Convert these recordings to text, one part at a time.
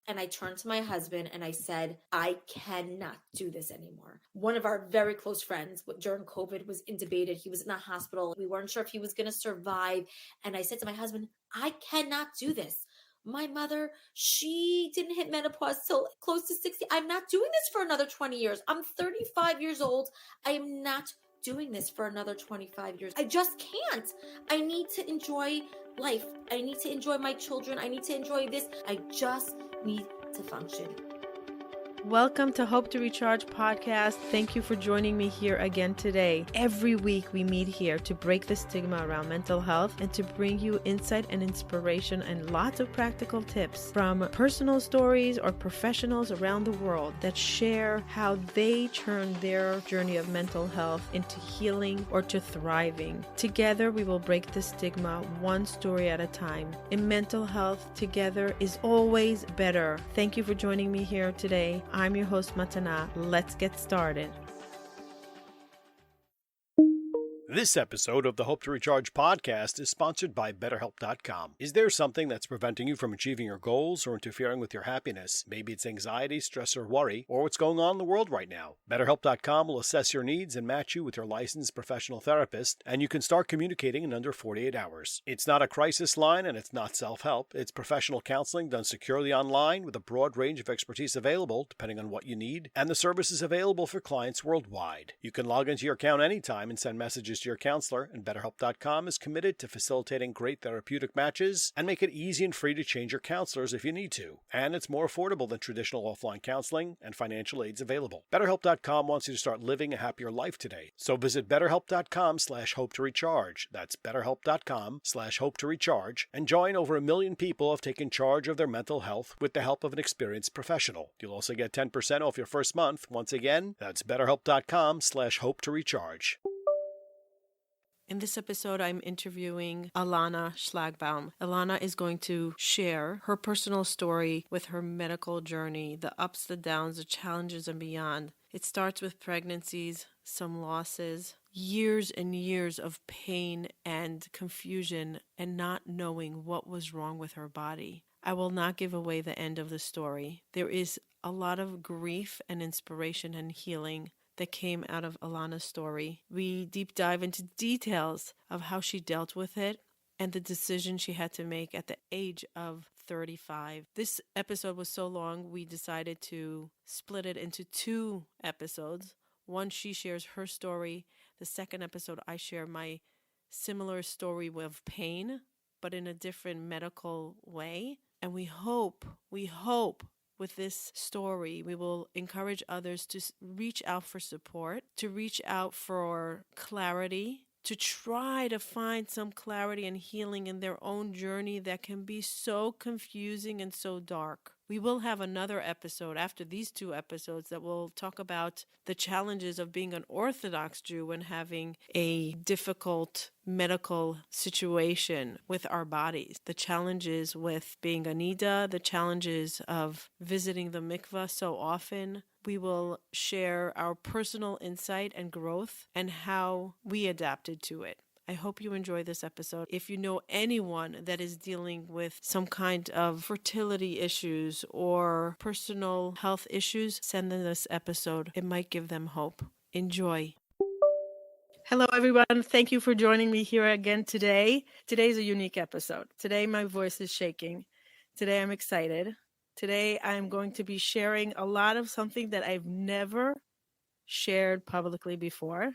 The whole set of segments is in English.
And I turned to my husband and I said, I cannot do this anymore. One of our very close friends during COVID was intubated. He was in the hospital. We weren't sure if he was going to survive. And I said to my husband, I cannot do this. My mother, she didn't hit menopause till close to 60. I'm not doing this for another 20 years. I'm 35 years old. I am not doing this for another 25 years. I just can't. I need to enjoy life. I need to enjoy my children. I need to enjoy this. I just need to function. Welcome to Hope to Recharge podcast. Thank you for joining me here again today. Every week we meet here to break the stigma around mental health and to bring you insight and inspiration and lots of practical tips from personal stories or professionals around the world that share how they turn their journey of mental health into healing or to thriving. Together we will break the stigma one story at a time. In mental health, together is always better. Thank you for joining me here today. I'm your host, Matana. Let's get started. This episode of the Hope to Recharge podcast is sponsored by BetterHelp.com. Is there something that's preventing you from achieving your goals or interfering with your happiness? Maybe it's anxiety, stress, or worry, or what's going on in the world right now. BetterHelp.com will assess your needs and match you with your licensed professional therapist, and you can start communicating in under 48 hours. It's not a crisis line and it's not self-help. It's professional counseling done securely online with a broad range of expertise available depending on what you need, and the service is available for clients worldwide. You can log into your account anytime and send messages to your counselor, and BetterHelp.com is committed to facilitating great therapeutic matches and make it easy and free to change your counselors if you need to. And it's more affordable than traditional offline counseling, and financial aid's available. BetterHelp.com wants you to start living a happier life today. So visit BetterHelp.com/hope to recharge. That's BetterHelp.com/hope to recharge, and join over 1 million people have taken charge of their mental health with the help of an experienced professional. You'll also get 10% off your first month. Once again, that's BetterHelp.com/hope to recharge. In this episode, I'm interviewing Alana Shlagbaum. Alana is going to share her personal story with her medical journey, the ups, the downs, the challenges, and beyond. It starts with pregnancies, some losses, years and years of pain and confusion and not knowing what was wrong with her body. I will not give away the end of the story. There is a lot of grief and inspiration and healing that came out of Alana's story. We deep dive into details of how she dealt with it and the decision she had to make at the age of 35. This episode was so long, we decided to split it into 2 episodes. One, she shares her story. The second episode, I share my similar story of pain, but in a different medical way. And we hope with this story, we will encourage others to reach out for support, to reach out for clarity, to try to find some clarity and healing in their own journey that can be so confusing and so dark. We will have another episode after these 2 episodes that will talk about the challenges of being an Orthodox Jew and having a difficult medical situation with our bodies, the challenges with being a Nida, the challenges of visiting the mikvah so often. We will share our personal insight and growth and how we adapted to it. I hope you enjoy this episode. If you know anyone that is dealing with some kind of fertility issues or personal health issues, send them this episode. It might give them hope. Enjoy. Hello, everyone. Thank you for joining me here again today. Today's a unique episode. Today, my voice is shaking. Today, I'm excited. Today, I'm going to be sharing a lot of something that I've never shared publicly before.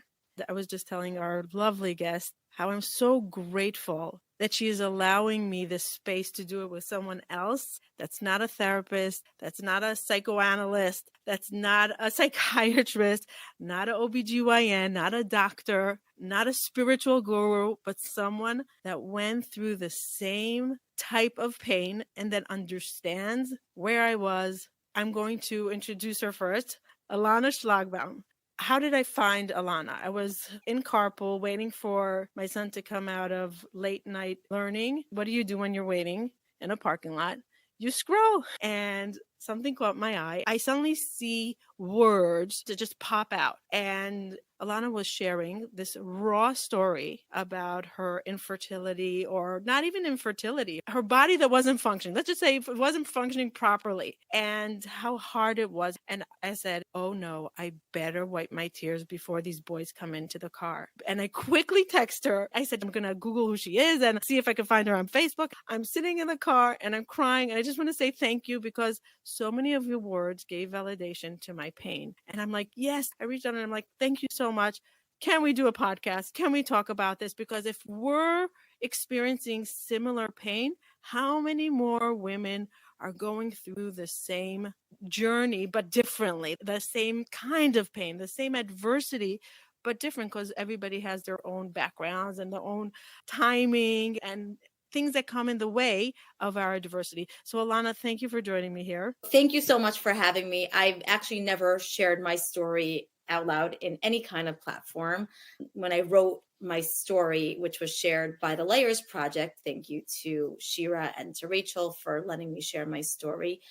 I was just telling our lovely guest how I'm so grateful that she is allowing me this space to do it with someone else that's not a therapist, that's not a psychoanalyst, that's not a psychiatrist, not an OBGYN, not a doctor, not a spiritual guru, but someone that went through the same type of pain and that understands where I was. I'm going to introduce her first, Alana Shlagbaum. How did I find Alana? I was in carpool waiting for my son to come out of late night learning. What do you do when you're waiting in a parking lot? You scroll, and something caught my eye. I suddenly see words that just pop out, and Alana was sharing this raw story about her infertility, or not even infertility, her body that wasn't functioning. Let's just say it wasn't functioning properly, and how hard it was. And I said, oh no, I better wipe my tears before these boys come into the car. And I quickly text her. I said, I'm going to Google who she is and see if I can find her on Facebook. I'm sitting in the car and I'm crying. And I just want to say thank you, because so many of your words gave validation to my pain. And I'm like, yes, I reached out and I'm like, thank you so much. Can we do a podcast? Can we talk about this? Because if we're experiencing similar pain, how many more women are going through the same journey, but differently, the same kind of pain, the same adversity, but different, because everybody has their own backgrounds and their own timing and things that come in the way of our diversity. So Alana, thank you for joining me here. Thank you so much for having me. I've actually never shared my story out loud in any kind of platform. When I wrote my story, which was shared by the Layers Project, thank you to Shira and to Rachel for letting me share my story,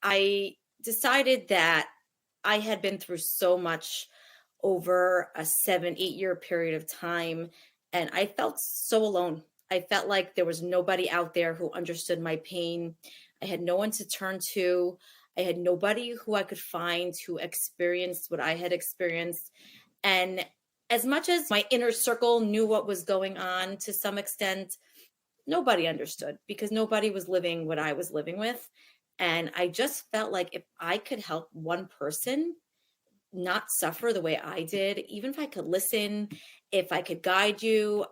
I decided that I had been through so much over a 7-8 year period of time, and I felt so alone. I felt like there was nobody out there who understood my pain. I had no one to turn to. I had nobody who I could find who experienced what I had experienced. And as much as my inner circle knew what was going on to some extent, nobody understood, because nobody was living what I was living with. And I just felt like if I could help one person not suffer the way I did, even if I could listen, if I could guide you,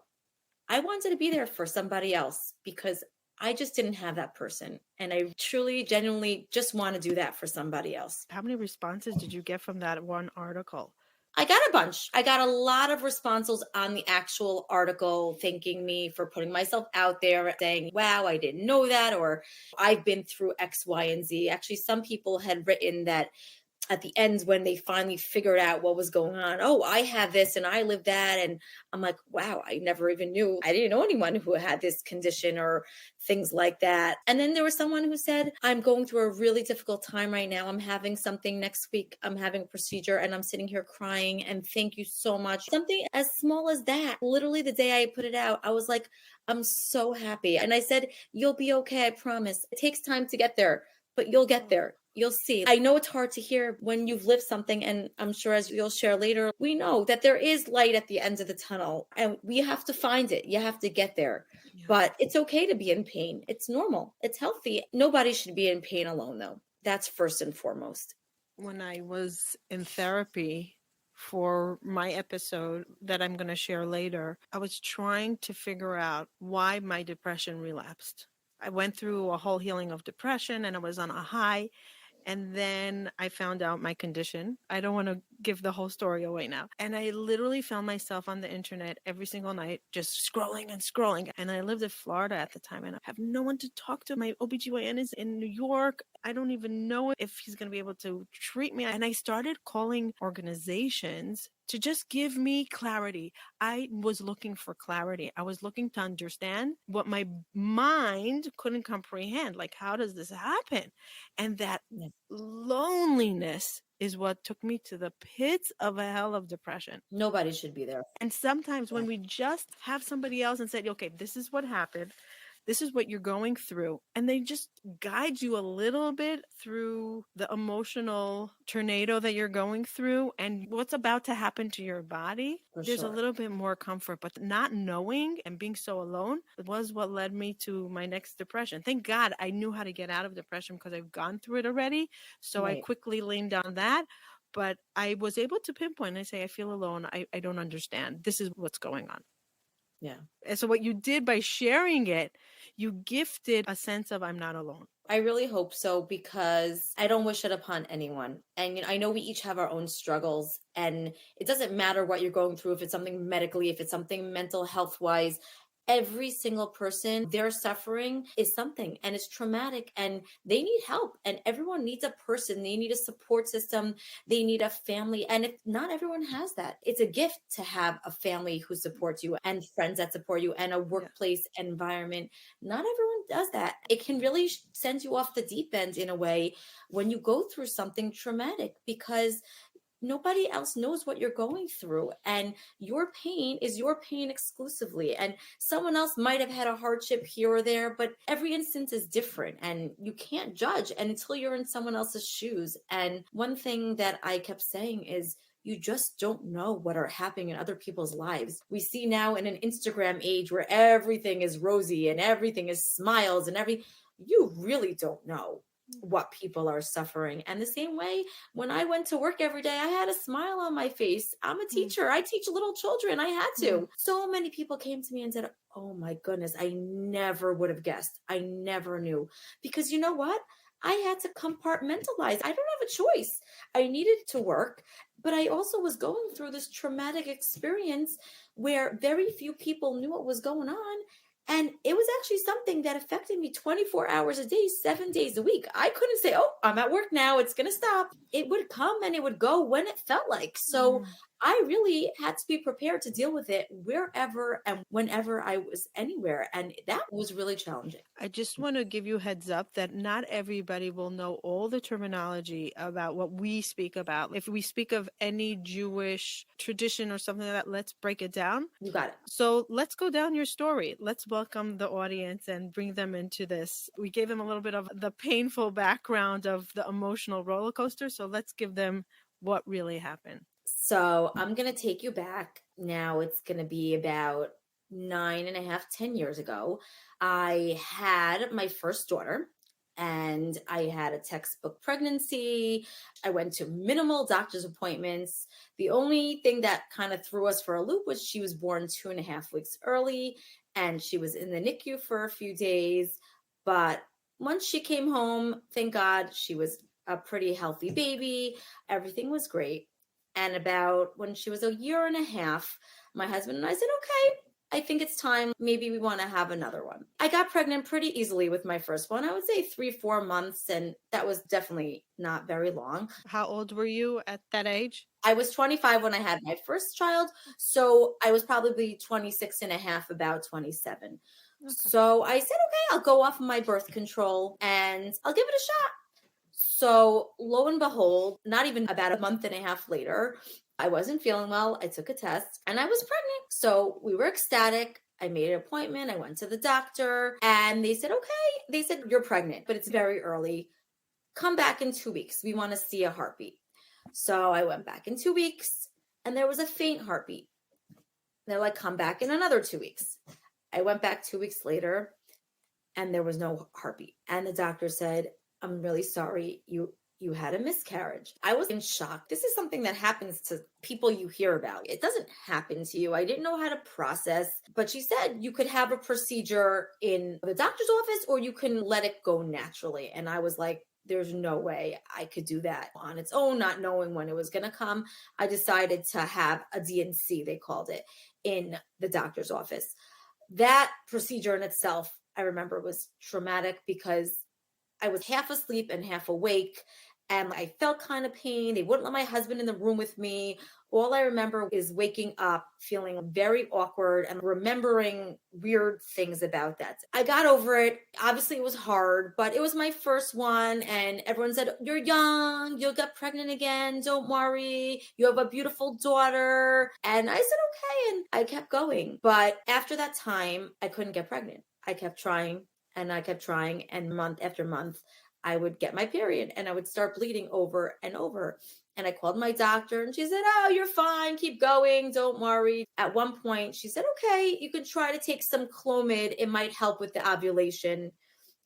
I wanted to be there for somebody else, because I just didn't have that person. And I truly, genuinely just want to do that for somebody else. How many responses did you get from that one article? I got a bunch. I got a lot of responses on the actual article, thanking me for putting myself out there, saying, wow, I didn't know that, or I've been through X, Y, and Z. Actually, some people had written that at the end, when they finally figured out what was going on, oh, I have this and I live that. And I'm like, wow, I never even knew. I didn't know anyone who had this condition or things like that. And then there was someone who said, I'm going through a really difficult time right now. I'm having something next week. I'm having a procedure and I'm sitting here crying. And thank you so much. Something as small as that. Literally the day I put it out, I was like, I'm so happy. And I said, you'll be okay. I promise. It takes time to get there, but you'll get there. You'll see. I know it's hard to hear when you've lived something, and I'm sure as you'll share later, we know that there is light at the end of the tunnel, and we have to find it. You have to get there. Yeah. But it's okay to be in pain. It's normal. It's healthy. Nobody should be in pain alone, though. That's first and foremost. When I was in therapy for my episode that I'm going to share later, I was trying to figure out why my depression relapsed. I went through a whole healing of depression and I was on a high. And then I found out my condition. I don't want to give the whole story away now. And I literally found myself on the internet every single night, just scrolling and scrolling. And I lived in Florida at the time and I have no one to talk to. My OBGYN is in New York. I don't even know if he's going to be able to treat me. And I started calling organizations to just give me clarity. I was looking for clarity. I was looking to understand what my mind couldn't comprehend. Like, how does this happen? And that loneliness is what took me to the pits of a hell of depression. Nobody should be there. And sometimes when we just have somebody else and say, okay, this is what happened. This is what you're going through. And they just guide you a little bit through the emotional tornado that you're going through and what's about to happen to your body. There's a little bit more comfort, but not knowing and being so alone was what led me to my next depression. Thank God I knew how to get out of depression because I've gone through it already. So I quickly leaned on that. But I was able to pinpoint and I say, I feel alone. I don't understand. This is what's going on. Yeah. And so what you did by sharing it, you gifted a sense of I'm not alone. I really hope so, because I don't wish it upon anyone. And I know we each have our own struggles, and it doesn't matter what you're going through, if it's something medically, if it's something mental health wise. Every single person, their suffering is something, and it's traumatic, and they need help, and everyone needs a person. They need a support system. They need a family. And if not everyone has that, it's a gift to have a family who supports you and friends that support you and a workplace environment. Not everyone does that. It can really send you off the deep end in a way when you go through something traumatic, because nobody else knows what you're going through. And your pain is your pain exclusively. And someone else might have had a hardship here or there, but every instance is different and you can't judge until you're in someone else's shoes. And one thing that I kept saying is, you just don't know what are happening in other people's lives. We see now in an Instagram age where everything is rosy and everything is smiles and you really don't know what people are suffering. And the same way, when I went to work every day, I had a smile on my face. I'm a teacher. I teach little children. I had to. So many people came to me and said, oh my goodness, I never would have guessed. I never knew. Because you know what? I had to compartmentalize. I don't have a choice. I needed to work, but I also was going through this traumatic experience where very few people knew what was going on. And it was actually something that affected me 24 hours a day, 7 days a week. I couldn't say, oh, I'm at work now, it's going to stop. It would come and it would go when it felt like. So I really had to be prepared to deal with it wherever and whenever I was anywhere. And that was really challenging. I just want to give you a heads up that not everybody will know all the terminology about what we speak about. If we speak of any Jewish tradition or something like that, let's break it down. You got it. So let's go down your story. Let's welcome the audience and bring them into this. We gave them a little bit of the painful background of the emotional roller coaster. So let's give them what really happened. So I'm going to take you back. Now it's going to be about 10 years ago. I had my first daughter and I had a textbook pregnancy. I went to minimal doctor's appointments. The only thing that kind of threw us for a loop was she was born 2.5 weeks early and she was in the NICU for a few days. But once she came home, thank God, she was a pretty healthy baby. Everything was great. And about when she was 1.5 years, my husband and I said, okay, I think it's time. Maybe we want to have another one. I got pregnant pretty easily with my first one. I would say 3-4 months. And that was definitely not very long. How old were you at that age? I was 25 when I had my first child. So I was probably 26 and a half, about 27. Okay. So I said, okay, I'll go off my birth control and I'll give it a shot. So lo and behold, not even about 1.5 months later, I wasn't feeling well. I took a test and I was pregnant. So we were ecstatic. I made an appointment. I went to the doctor and they said, okay, they said, you're pregnant, but it's very early. Come back in 2 weeks. We want to see a heartbeat. So I went back in 2 weeks and there was a faint heartbeat. They're like, come back in another 2 weeks. I went back 2 weeks later and there was no heartbeat. And the doctor said, I'm really sorry, you had a miscarriage. I was in shock. This is something that happens to people you hear about. It doesn't happen to you. I didn't know how to process, but she said you could have a procedure in the doctor's office or you can let it go naturally. And I was like, there's no way I could do that on its own, not knowing when it was going to come. I decided to have a DNC, they called it, in the doctor's office. That procedure in itself, I remember, was traumatic because I was half asleep and half awake and I felt kind of pain. They wouldn't let my husband in the room with me. All I remember is waking up feeling very awkward and remembering weird things about that. I got over it. Obviously it was hard, but it was my first one and everyone said, you're young, you'll get pregnant again. Don't worry. You have a beautiful daughter. And I said, okay. And I kept going. But after that time, I couldn't get pregnant. I kept trying. And I kept trying, and month after month, I would get my period and I would start bleeding over and over. And I called my doctor and she said, oh, you're fine. Keep going. Don't worry. At one point, she said, okay, you can try to take some Clomid. It might help with the ovulation.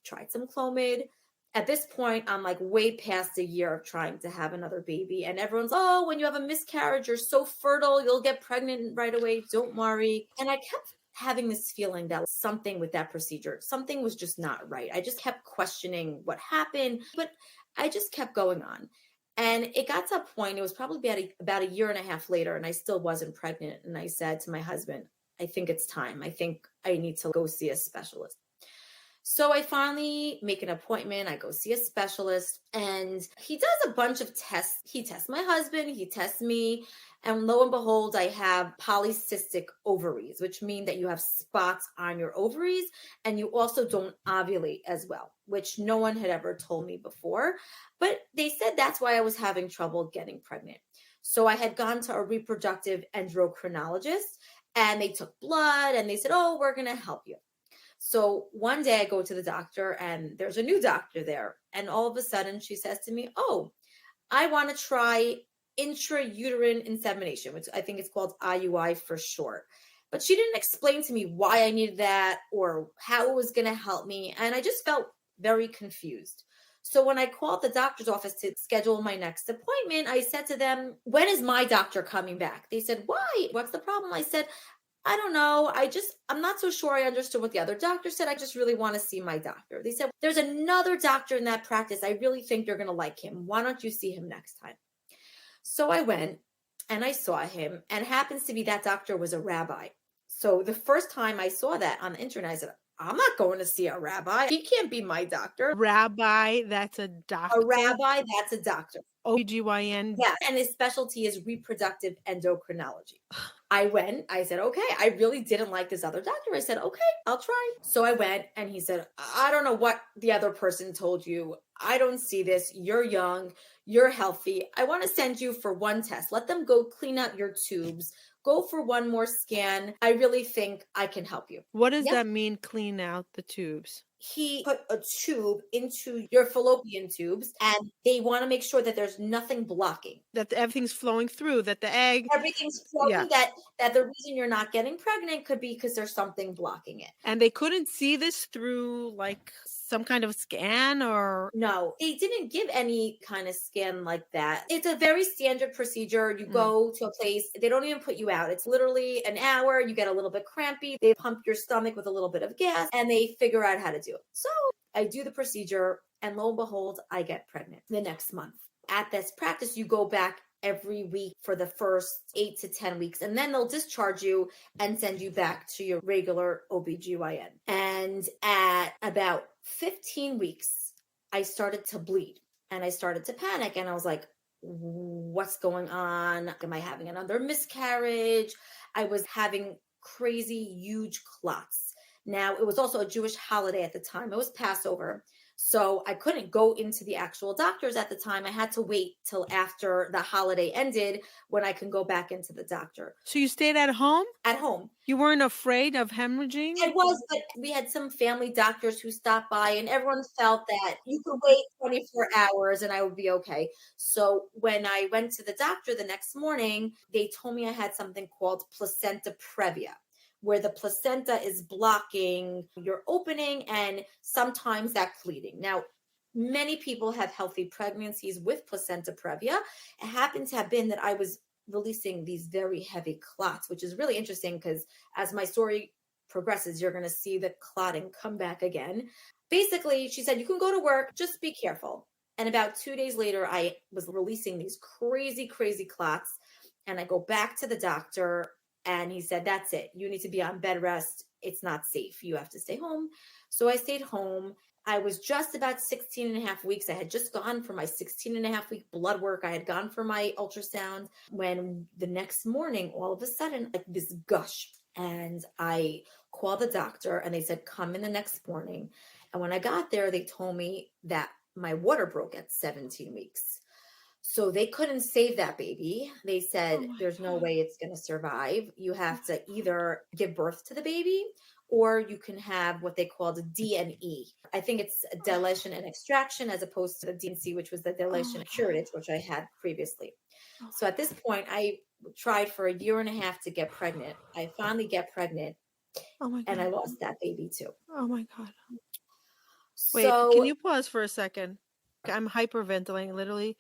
Tried some Clomid. At this point, I'm like way past a year of trying to have another baby. And everyone's, oh, when you have a miscarriage, you're so fertile. You'll get pregnant right away. Don't worry. And I kept having this feeling that something with that procedure, something was just not right. I just kept questioning what happened, but I just kept going on. And it got to a point, it was probably about 1.5 years later, and I still wasn't pregnant. And I said to my husband, I think it's time. I think I need to go see a specialist. So I finally make an appointment. I go see a specialist and he does a bunch of tests. He tests my husband, he tests me. And lo and behold, I have polycystic ovaries, which mean that you have spots on your ovaries and you also don't ovulate as well, which no one had ever told me before. But they said that's why I was having trouble getting pregnant. So I had gone to a reproductive endocrinologist and they took blood and they said, oh, we're going to help you. So one day I go to the doctor and there's a new doctor there. And all of a sudden she says to me, oh, I want to try intrauterine insemination, which I think it's called IUI for short. But she didn't explain to me why I needed that or how it was going to help me. And I just felt very confused. So when I called the doctor's office to schedule my next appointment, I said to them, when is my doctor coming back? They said, why? What's the problem? I said, I don't know. I'm not so sure I understood what the other doctor said. I just really want to see my doctor. They said, there's another doctor in that practice. I really think you're going to like him. Why don't you see him next time? So I went and I saw him, and happens to be that doctor was a rabbi. So the first time I saw that on the internet, I said, I'm not going to see a rabbi. He can't be my doctor. Rabbi, that's a doctor. A rabbi, that's a doctor. OBGYN. Yeah. And his specialty is reproductive endocrinology. I went, I said, okay, I really didn't like this other doctor. I said, okay, I'll try. So I went and he said, I don't know what the other person told you. I don't see this. You're young. You're healthy. I want to send you for one test. Let them go clean out your tubes. Go for one more scan. I really think I can help you. What does that mean, clean out the tubes? He put a tube into your fallopian tubes and they want to make sure that there's nothing blocking. That everything's flowing through, that the egg... Everything's flowing, that the reason you're not getting pregnant could be because there's something blocking it. And they couldn't see this through like some kind of scan or... No, they didn't give any kind of scan like that. It's a very standard procedure. You go to a place, they don't even put you out. It's literally an hour. You get a little bit crampy. They pump your stomach with a little bit of gas and they figure out how to do it. So I do the procedure and lo and behold, I get pregnant the next month. At this practice, you go back every week for the first 8 to 10 weeks. And then they'll discharge you and send you back to your regular OBGYN. And at about 15 weeks, I started to bleed and I started to panic. And I was like, what's going on? Am I having another miscarriage? I was having crazy, huge clots. Now, it was also a Jewish holiday at the time. It was Passover. So I couldn't go into the actual doctors at the time. I had to wait till after the holiday ended when I can go back into the doctor. So you stayed at home? At home. You weren't afraid of hemorrhaging? I was, but we had some family doctors who stopped by and everyone felt that you could wait 24 hours and I would be okay. So when I went to the doctor the next morning, they told me I had something called placenta previa, where the placenta is blocking your opening and sometimes that's bleeding. Now, many people have healthy pregnancies with placenta previa. It happened to have been that I was releasing these very heavy clots, which is really interesting because as my story progresses, you're going to see the clotting come back again. Basically, she said, you can go to work, just be careful. And about 2 days later, I was releasing these crazy, crazy clots. And I go back to the doctor and he said, that's it. You need to be on bed rest. It's not safe. You have to stay home. So I stayed home. I was just about 16 and a half weeks. I had just gone for my 16 and a half week blood work. I had gone for my ultrasound when the next morning, all of a sudden, like this gush. And I called the doctor and they said, come in the next morning. And when I got there, they told me that my water broke at 17 weeks. So they couldn't save that baby. They said, there's no way it's going to survive. You have to either give birth to the baby or you can have what they called a D&E. I think it's a dilation and extraction as opposed to the D&C, which was the dilation and curative, which I had previously. So at this point, I tried for a year and a half to get pregnant. I finally get pregnant and I lost that baby too. Oh my God. So, wait, can you pause for a second? I'm hyperventilating, literally.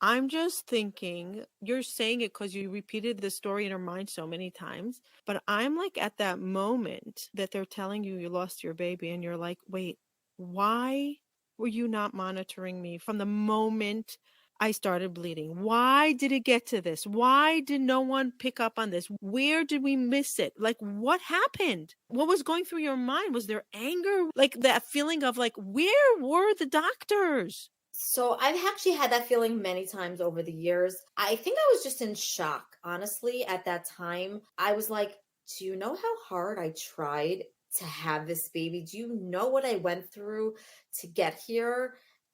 I'm just thinking, you're saying it because you repeated the story in your mind so many times, but I'm like at that moment that they're telling you you lost your baby and you're like, wait, why were you not monitoring me from the moment I started bleeding? Why did it get to this? Why did no one pick up on this? Where did we miss it? Like, what happened? What was going through your mind? Was there anger? Like that feeling of like, where were the doctors? So I've actually had that feeling many times over the years. I think I was just in shock, honestly, at that time. I was like, do you know how hard I tried to have this baby? Do you know what I went through to get here?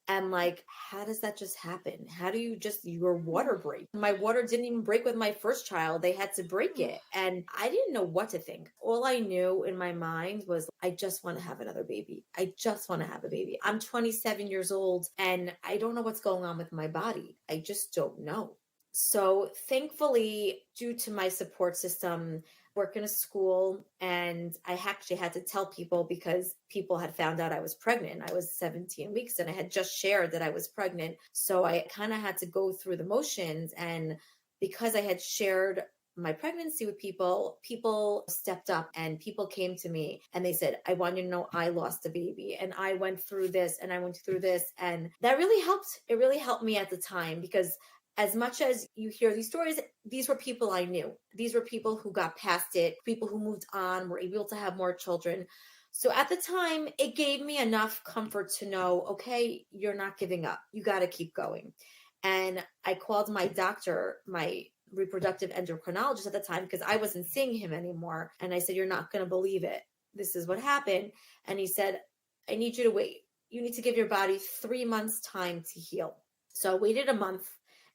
And like, how does that just happen? How do you just, your water break? My water didn't even break with my first child. They had to break it. And I didn't know what to think. All I knew in my mind was, I just want to have another baby. I just want to have a baby. I'm 27 years old and I don't know what's going on with my body. I just don't know. So thankfully, due to my support system, work in a school, and I actually had to tell people because people had found out I was pregnant. I was 17 weeks and I had just shared that I was pregnant. So I kind of had to go through the motions. And because I had shared my pregnancy with people stepped up and people came to me and they said, I want you to know I lost a baby and I went through this and I went through this. And that really helped. It really helped me at the time because as much as you hear these stories, these were people I knew. These were people who got past it, people who moved on, were able to have more children. So at the time, it gave me enough comfort to know, okay, you're not giving up. You got to keep going. And I called my doctor, my reproductive endocrinologist at the time, because I wasn't seeing him anymore. And I said, you're not going to believe it. This is what happened. And he said, I need you to wait. You need to give your body 3 months time to heal. So I waited a month.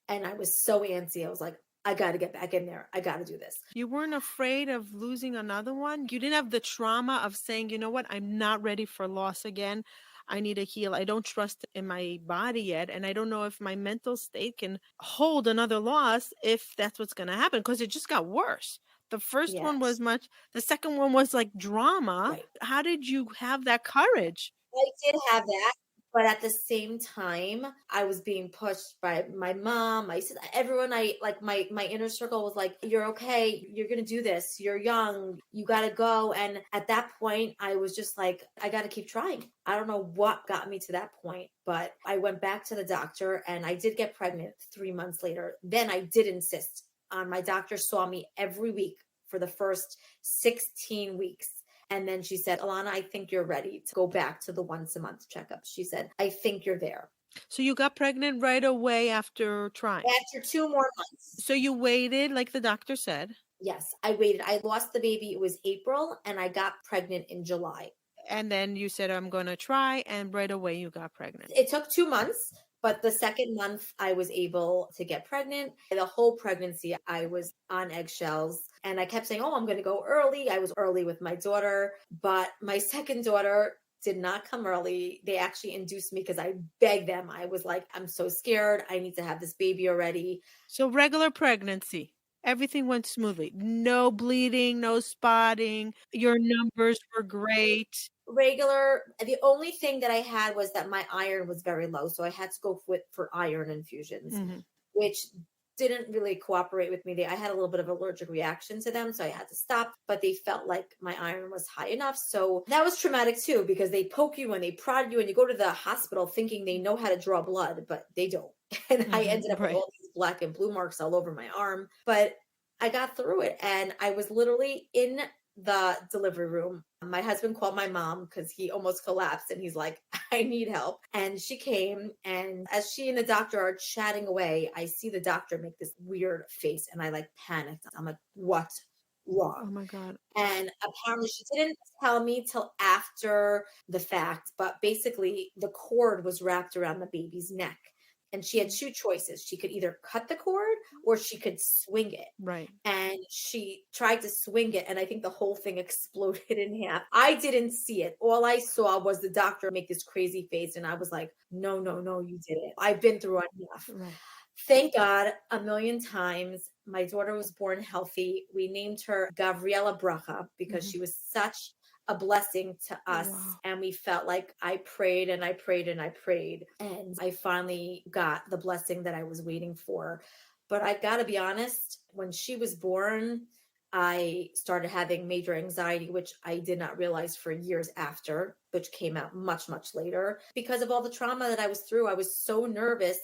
And I was so antsy. I was like, I got to get back in there. I got to do this. You weren't afraid of losing another one? You didn't have the trauma of saying, you know what, I'm not ready for loss again. I need to heal. I don't trust in my body yet. And I don't know if my mental state can hold another loss if that's what's going to happen, because it just got worse. The first one was much, the second one was like drama. Right. How did you have that courage? I did have that. But at the same time, I was being pushed by my mom, my sister, everyone. My inner circle was like, you're okay. You're going to do this. You're young. You got to go. And at that point, I was just like, I got to keep trying. I don't know what got me to that point, but I went back to the doctor and I did get pregnant 3 months later. Then I did insist on, my doctor saw me every week for the first 16 weeks. And then she said, Alana, I think you're ready to go back to the once a month checkup. She said, I think you're there. So you got pregnant right away after trying? After 2 more months. So you waited, like the doctor said? Yes, I waited. I lost the baby. It was April and I got pregnant in July. And then you said, I'm going to try. And right away you got pregnant. It took 2 months. But the second month, I was able to get pregnant. The whole pregnancy, I was on eggshells. And I kept saying, oh, I'm going to go early. I was early with my daughter. But my second daughter did not come early. They actually induced me because I begged them. I was like, I'm so scared. I need to have this baby already. So regular pregnancy. Everything went smoothly. No bleeding, no spotting. Your numbers were great. Regular. The only thing that I had was that my iron was very low. So I had to go for iron infusions, which didn't really cooperate with me. I had a little bit of allergic reaction to them. So I had to stop, but they felt like my iron was high enough. So that was traumatic too, because they poke you and they prod you and you go to the hospital thinking they know how to draw blood, but they don't. And I ended up with all these black and blue marks all over my arm, but I got through it. And I was literally in the delivery room. My husband called my mom because he almost collapsed and he's like, I need help. And she came, and as she and the doctor are chatting away, I see the doctor make this weird face and I like panicked. I'm like, what's wrong? Oh my God. And apparently she didn't tell me till after the fact, but basically the cord was wrapped around the baby's neck. And she had 2 choices. She could either cut the cord or she could swing it. Right. And she tried to swing it. And I think the whole thing exploded in half. I didn't see it. All I saw was the doctor make this crazy face. And I was like, no, you didn't. I've been through enough. Right. Thank God, a million times. My daughter was born healthy. We named her Gabriela Bracha because she was such a blessing to us. Wow. And we felt like I prayed and I prayed and I prayed. And I finally got the blessing that I was waiting for. But I got to be honest, when she was born, I started having major anxiety, which I did not realize for years after, which came out much, much later. Because of all the trauma that I was through, I was so nervous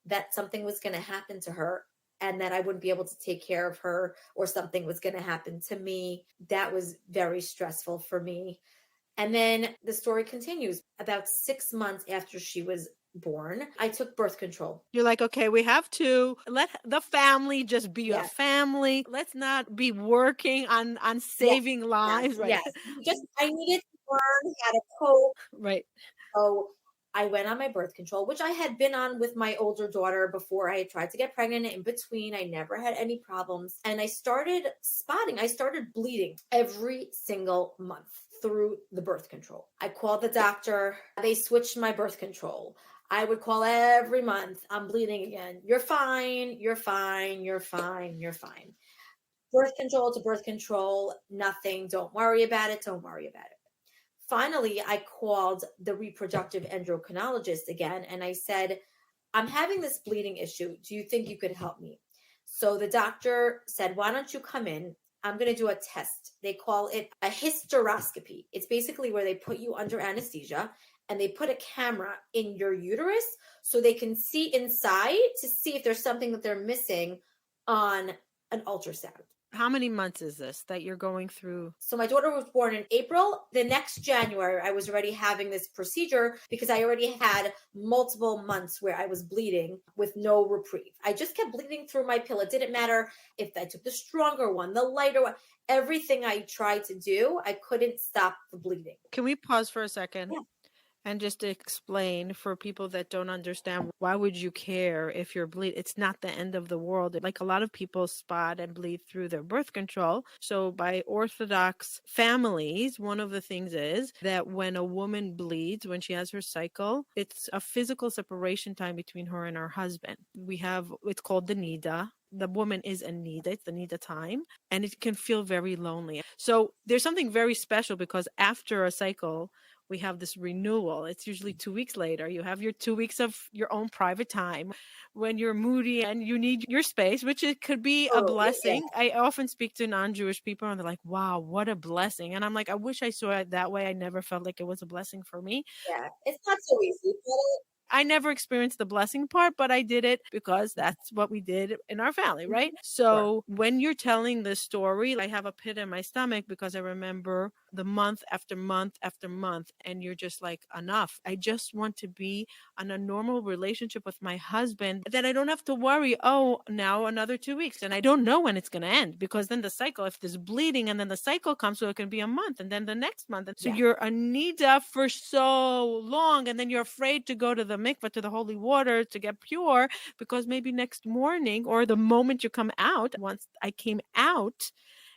that something was going to happen to her and that I wouldn't be able to take care of her, or something was going to happen to me. That was very stressful for me. And then the story continues. About 6 months after she was born, I took birth control. You're like, okay, we have to let the family just be a family. Let's not be working on saving lives. Right. Yes. I needed to learn how to cope. Right. So I went on my birth control, which I had been on with my older daughter before I had tried to get pregnant. In between, I never had any problems. And I started spotting. I started bleeding every single month through the birth control. I called the doctor. They switched my birth control. I would call every month. I'm bleeding again. You're fine. You're fine. You're fine. You're fine. Birth control to birth control. Nothing. Don't worry about it. Don't worry about it. Finally, I called the reproductive endocrinologist again and I said, I'm having this bleeding issue. Do you think you could help me? So the doctor said, why don't you come in? I'm going to do a test. They call it a hysteroscopy. It's basically where they put you under anesthesia and they put a camera in your uterus so they can see inside to see if there's something that they're missing on an ultrasound. How many months is this that you're going through? So my daughter was born in April. The next January, I was already having this procedure because I already had multiple months where I was bleeding with no reprieve. I just kept bleeding through my pill. It didn't matter if I took the stronger one, the lighter one, everything I tried to do, I couldn't stop the bleeding. Can we pause for a second? Yeah. And just to explain for people that don't understand, why would you care if you're bleeding? It's not the end of the world. Like a lot of people spot and bleed through their birth control. So by Orthodox families, one of the things is that when a woman bleeds, when she has her cycle, it's a physical separation time between her and her husband. It's called the nida. The woman is a nida, it's the nida time, and it can feel very lonely. So there's something very special because after a cycle, we have this renewal. It's usually 2 weeks later. You have your 2 weeks of your own private time when you're moody and you need your space, which it could be a blessing. Yeah. I often speak to non-Jewish people and they're like, wow, what a blessing. And I'm like, I wish I saw it that way. I never felt like it was a blessing for me. Yeah, it's not so easy. I never experienced the blessing part, but I did it because that's what we did in our family, right? So when you're telling this story, I have a pit in my stomach because I remember the month after month after month, and you're just like, enough. I just want to be on a normal relationship with my husband that I don't have to worry, now another 2 weeks. And I don't know when it's going to end because then the cycle, if there's bleeding and then the cycle comes, so it can be a month and then the next month. And so you're a nida for so long, and then you're afraid to go to the mikvah, to the holy water, to get pure because maybe next morning or the moment you come out. Once I came out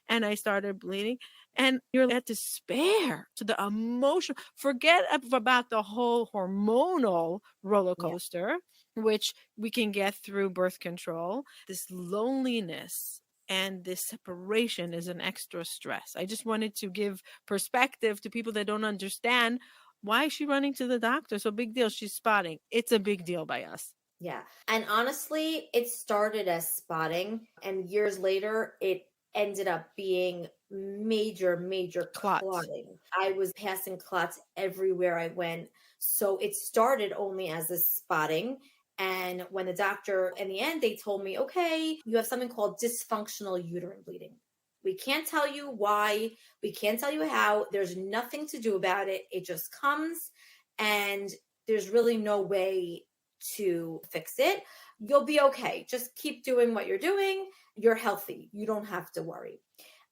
and I started bleeding, and you're at despair to the emotion. Forget about the whole hormonal roller coaster, which we can get through birth control. This loneliness and this separation is an extra stress. I just wanted to give perspective to people that don't understand. Why is she running to the doctor? So big deal. She's spotting. It's a big deal by us. Yeah. And honestly, it started as spotting, and years later, it ended up being major clotting. I was passing clots everywhere I went. So it started only as a spotting. And when the doctor, in the end, they told me, okay, you have something called dysfunctional uterine bleeding. We can't tell you why. We can't tell you how. There's nothing to do about it. It just comes, and there's really no way to fix it. You'll be okay. Just keep doing what you're doing. You're healthy. You don't have to worry.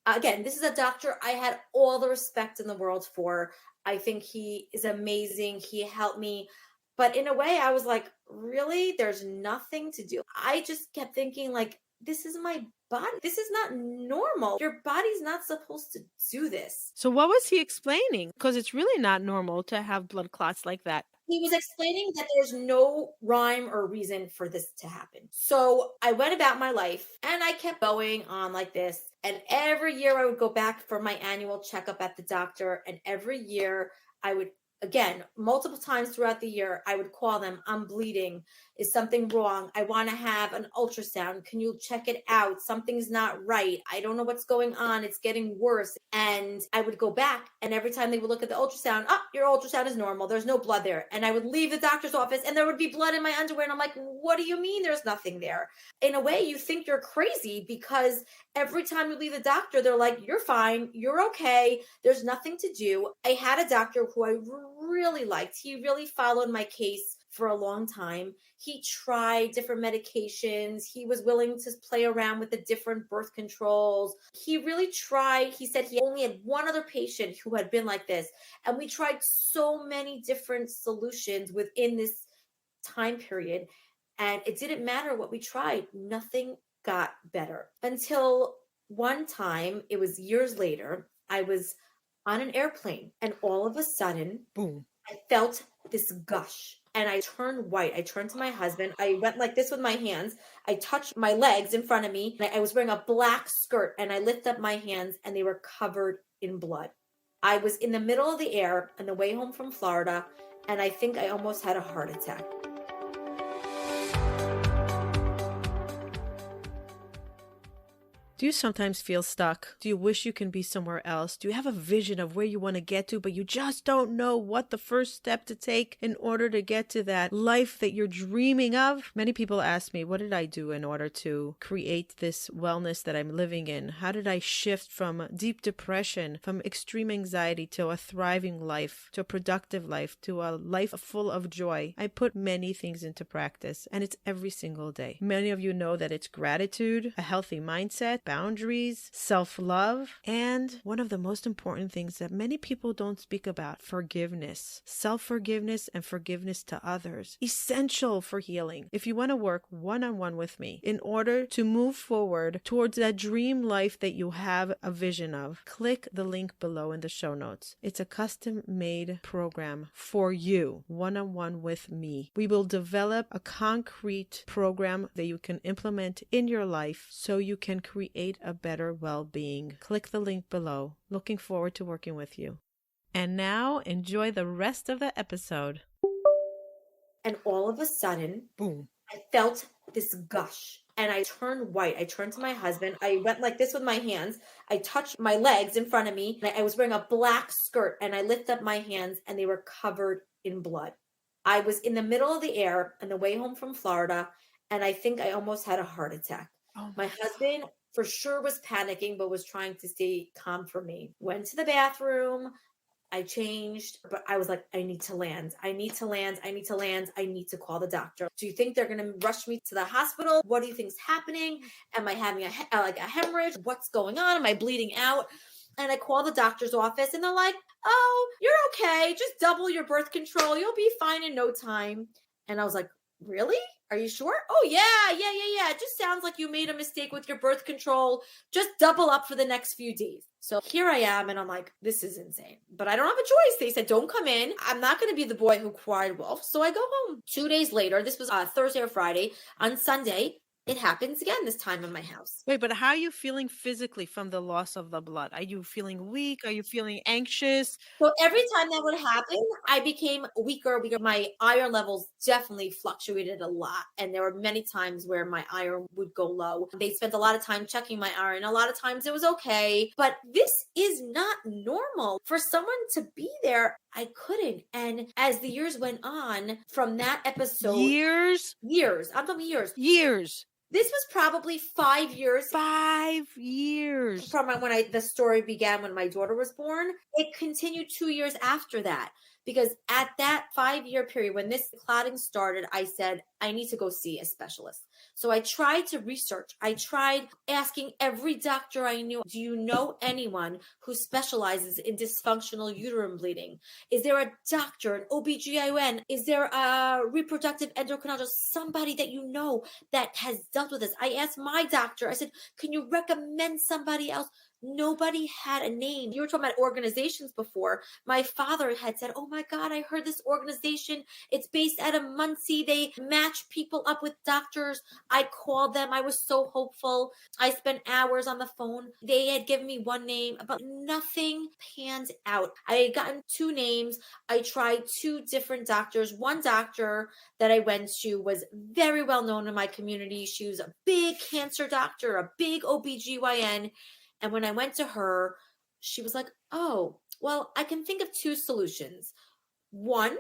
Again, this is a doctor I had all the respect in the world for. I think he is amazing. He helped me. But in a way, I was like, really? There's nothing to do. I just kept thinking, like, this is my body. This is not normal. Your body's not supposed to do this. So what was he explaining? Because it's really not normal to have blood clots like that. He was explaining that there's no rhyme or reason for this to happen. So I went about my life and I kept going on like this. And every year I would go back for my annual checkup at the doctor. And every year I would, again, multiple times throughout the year, I would call them. I'm bleeding. Is something wrong? I want to have an ultrasound. Can you check it out? Something's not right. I don't know what's going on. It's getting worse. And I would go back, and every time they would look at the ultrasound, your ultrasound is normal. There's no blood there. And I would leave the doctor's office and there would be blood in my underwear. And I'm like, what do you mean there's nothing there? In a way, you think you're crazy because every time you leave the doctor, they're like, you're fine. You're okay. There's nothing to do. I had a doctor who I really liked. He really followed my case for a long time. He tried different medications. He was willing to play around with the different birth controls. He really tried. He said he only had one other patient who had been like this. And we tried so many different solutions within this time period. And it didn't matter what we tried. Nothing got better until one time, it was years later, I was on an airplane and all of a sudden, Boom. I felt this gush and I turned white. I turned to my husband. I went like this with my hands. I touched my legs in front of me. I was wearing a black skirt and I lifted up my hands and they were covered in blood. I was in the middle of the air on the way home from Florida and I think I almost had a heart attack. Do you sometimes feel stuck? Do you wish you can be somewhere else? Do you have a vision of where you want to get to, but you just don't know what the first step to take in order to get to that life that you're dreaming of? Many people ask me, what did I do in order to create this wellness that I'm living in? How did I shift from deep depression, from extreme anxiety to a thriving life, to a productive life, to a life full of joy? I put many things into practice, and it's every single day. Many of you know that it's gratitude, a healthy mindset, boundaries, self-love, and one of the most important things that many people don't speak about, forgiveness. Self-forgiveness and forgiveness to others. Essential for healing. If you want to work one-on-one with me in order to move forward towards that dream life that you have a vision of, click the link below in the show notes. It's a custom-made program for you, one-on-one with me. We will develop a concrete program that you can implement in your life so you can create a better well-being. Click the link below. Looking forward to working with you. And now, enjoy the rest of the episode. And all of a sudden, boom, I felt this gush and I turned white. I turned to my husband. I went like this with my hands. I touched my legs in front of me. I was wearing a black skirt and I lifted up my hands and they were covered in blood. I was in the middle of the air on the way home from Florida and I think I almost had a heart attack. My husband for sure was panicking, but was trying to stay calm for me. Went to the bathroom. I changed, but I was like, I need to land. I need to land. I need to land. I need to call the doctor. Do you think they're going to rush me to the hospital? What do you think's happening? Am I having a hemorrhage? What's going on? Am I bleeding out? And I call the doctor's office and they're like, oh, you're okay. Just double your birth control. You'll be fine in no time. And I was like, really? Are you sure? Oh, yeah. It just sounds like you made a mistake with your birth control. Just double up for the next few days. So here I am, and I'm like, this is insane. But I don't have a choice. They said, don't come in. I'm not going to be the boy who cried wolf. So I go home. 2 days later, this was Thursday or Friday. On Sunday, it happens again this time in my house. Wait, but how are you feeling physically from the loss of the blood? Are you feeling weak? Are you feeling anxious? So every time that would happen, I became weaker. My iron levels definitely fluctuated a lot. And there were many times where my iron would go low. They spent a lot of time checking my iron. A lot of times it was okay. But this is not normal. For someone to be there, I couldn't. And as the years went on from that episode. Years? I'm talking years. Years. This was probably 5 years. 5 years. From when the story began when my daughter was born. It continued 2 years after that. Because at that 5-year period, when this clotting started, I said, I need to go see a specialist. So I tried to research. I tried asking every doctor I knew, do you know anyone who specializes in dysfunctional uterine bleeding? Is there a doctor, an OBGYN? Is there a reproductive endocrinologist, somebody that you know that has dealt with this? I asked my doctor, I said, can you recommend somebody else? Nobody had a name. You were talking about organizations before. My father had said, oh my God, I heard this organization. It's based out of Muncie. They match people up with doctors. I called them. I was so hopeful. I spent hours on the phone. They had given me one name, but nothing panned out. I had gotten 2 names. I tried 2 different doctors. One doctor that I went to was very well known in my community. She was a big cancer doctor, a big OBGYN. And when I went to her, she was like, oh, well, I can think of 2 solutions. One,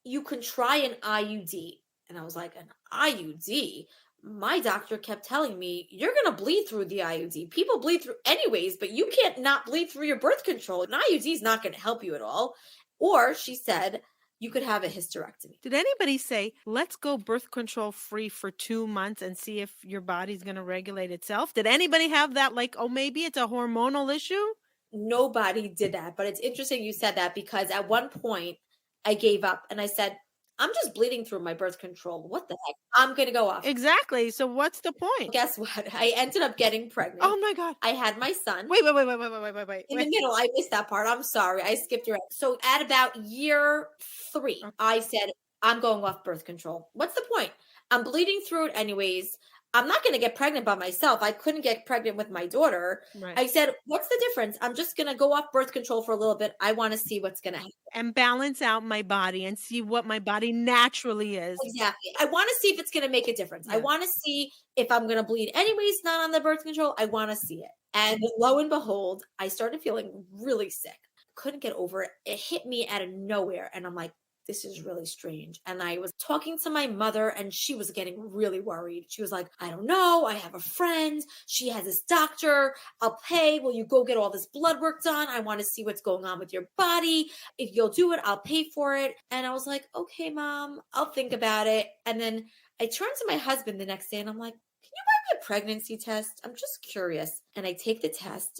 you can try an IUD. And I was like, an IUD? My doctor kept telling me, you're going to bleed through the IUD. People bleed through anyways, but you can't not bleed through your birth control. An IUD is not going to help you at all. Or she said, you could have a hysterectomy. Did anybody say, let's go birth control free for 2 months and see if your body's going to regulate itself? Did anybody have that, like, oh, maybe it's a hormonal issue? Nobody did that. But it's interesting you said that, because at one point I gave up and I said, I'm just bleeding through my birth control. What the heck? I'm going to go off. Exactly. So what's the point? Guess what? I ended up getting pregnant. Oh my God. I had my son. Wait. In the middle, I missed that part. I'm sorry. I skipped around. So at about year 3, I said, I'm going off birth control. What's the point? I'm bleeding through it anyways. I'm not going to get pregnant by myself. I couldn't get pregnant with my daughter. Right. I said, what's the difference? I'm just going to go off birth control for a little bit. I want to see what's going to happen. And balance out my body and see what my body naturally is. Exactly. I want to see if it's going to make a difference. Yeah. I want to see if I'm going to bleed anyways, not on the birth control. I want to see it. And lo and behold, I started feeling really sick. Couldn't get over it. It hit me out of nowhere. And I'm like, this is really strange. And I was talking to my mother and she was getting really worried. She was like, I don't know. I have a friend. She has this doctor. I'll pay. Will you go get all this blood work done? I want to see what's going on with your body. If you'll do it, I'll pay for it. And I was like, okay, Mom, I'll think about it. And then I turned to my husband the next day and I'm like, can you buy me a pregnancy test? I'm just curious. And I take the test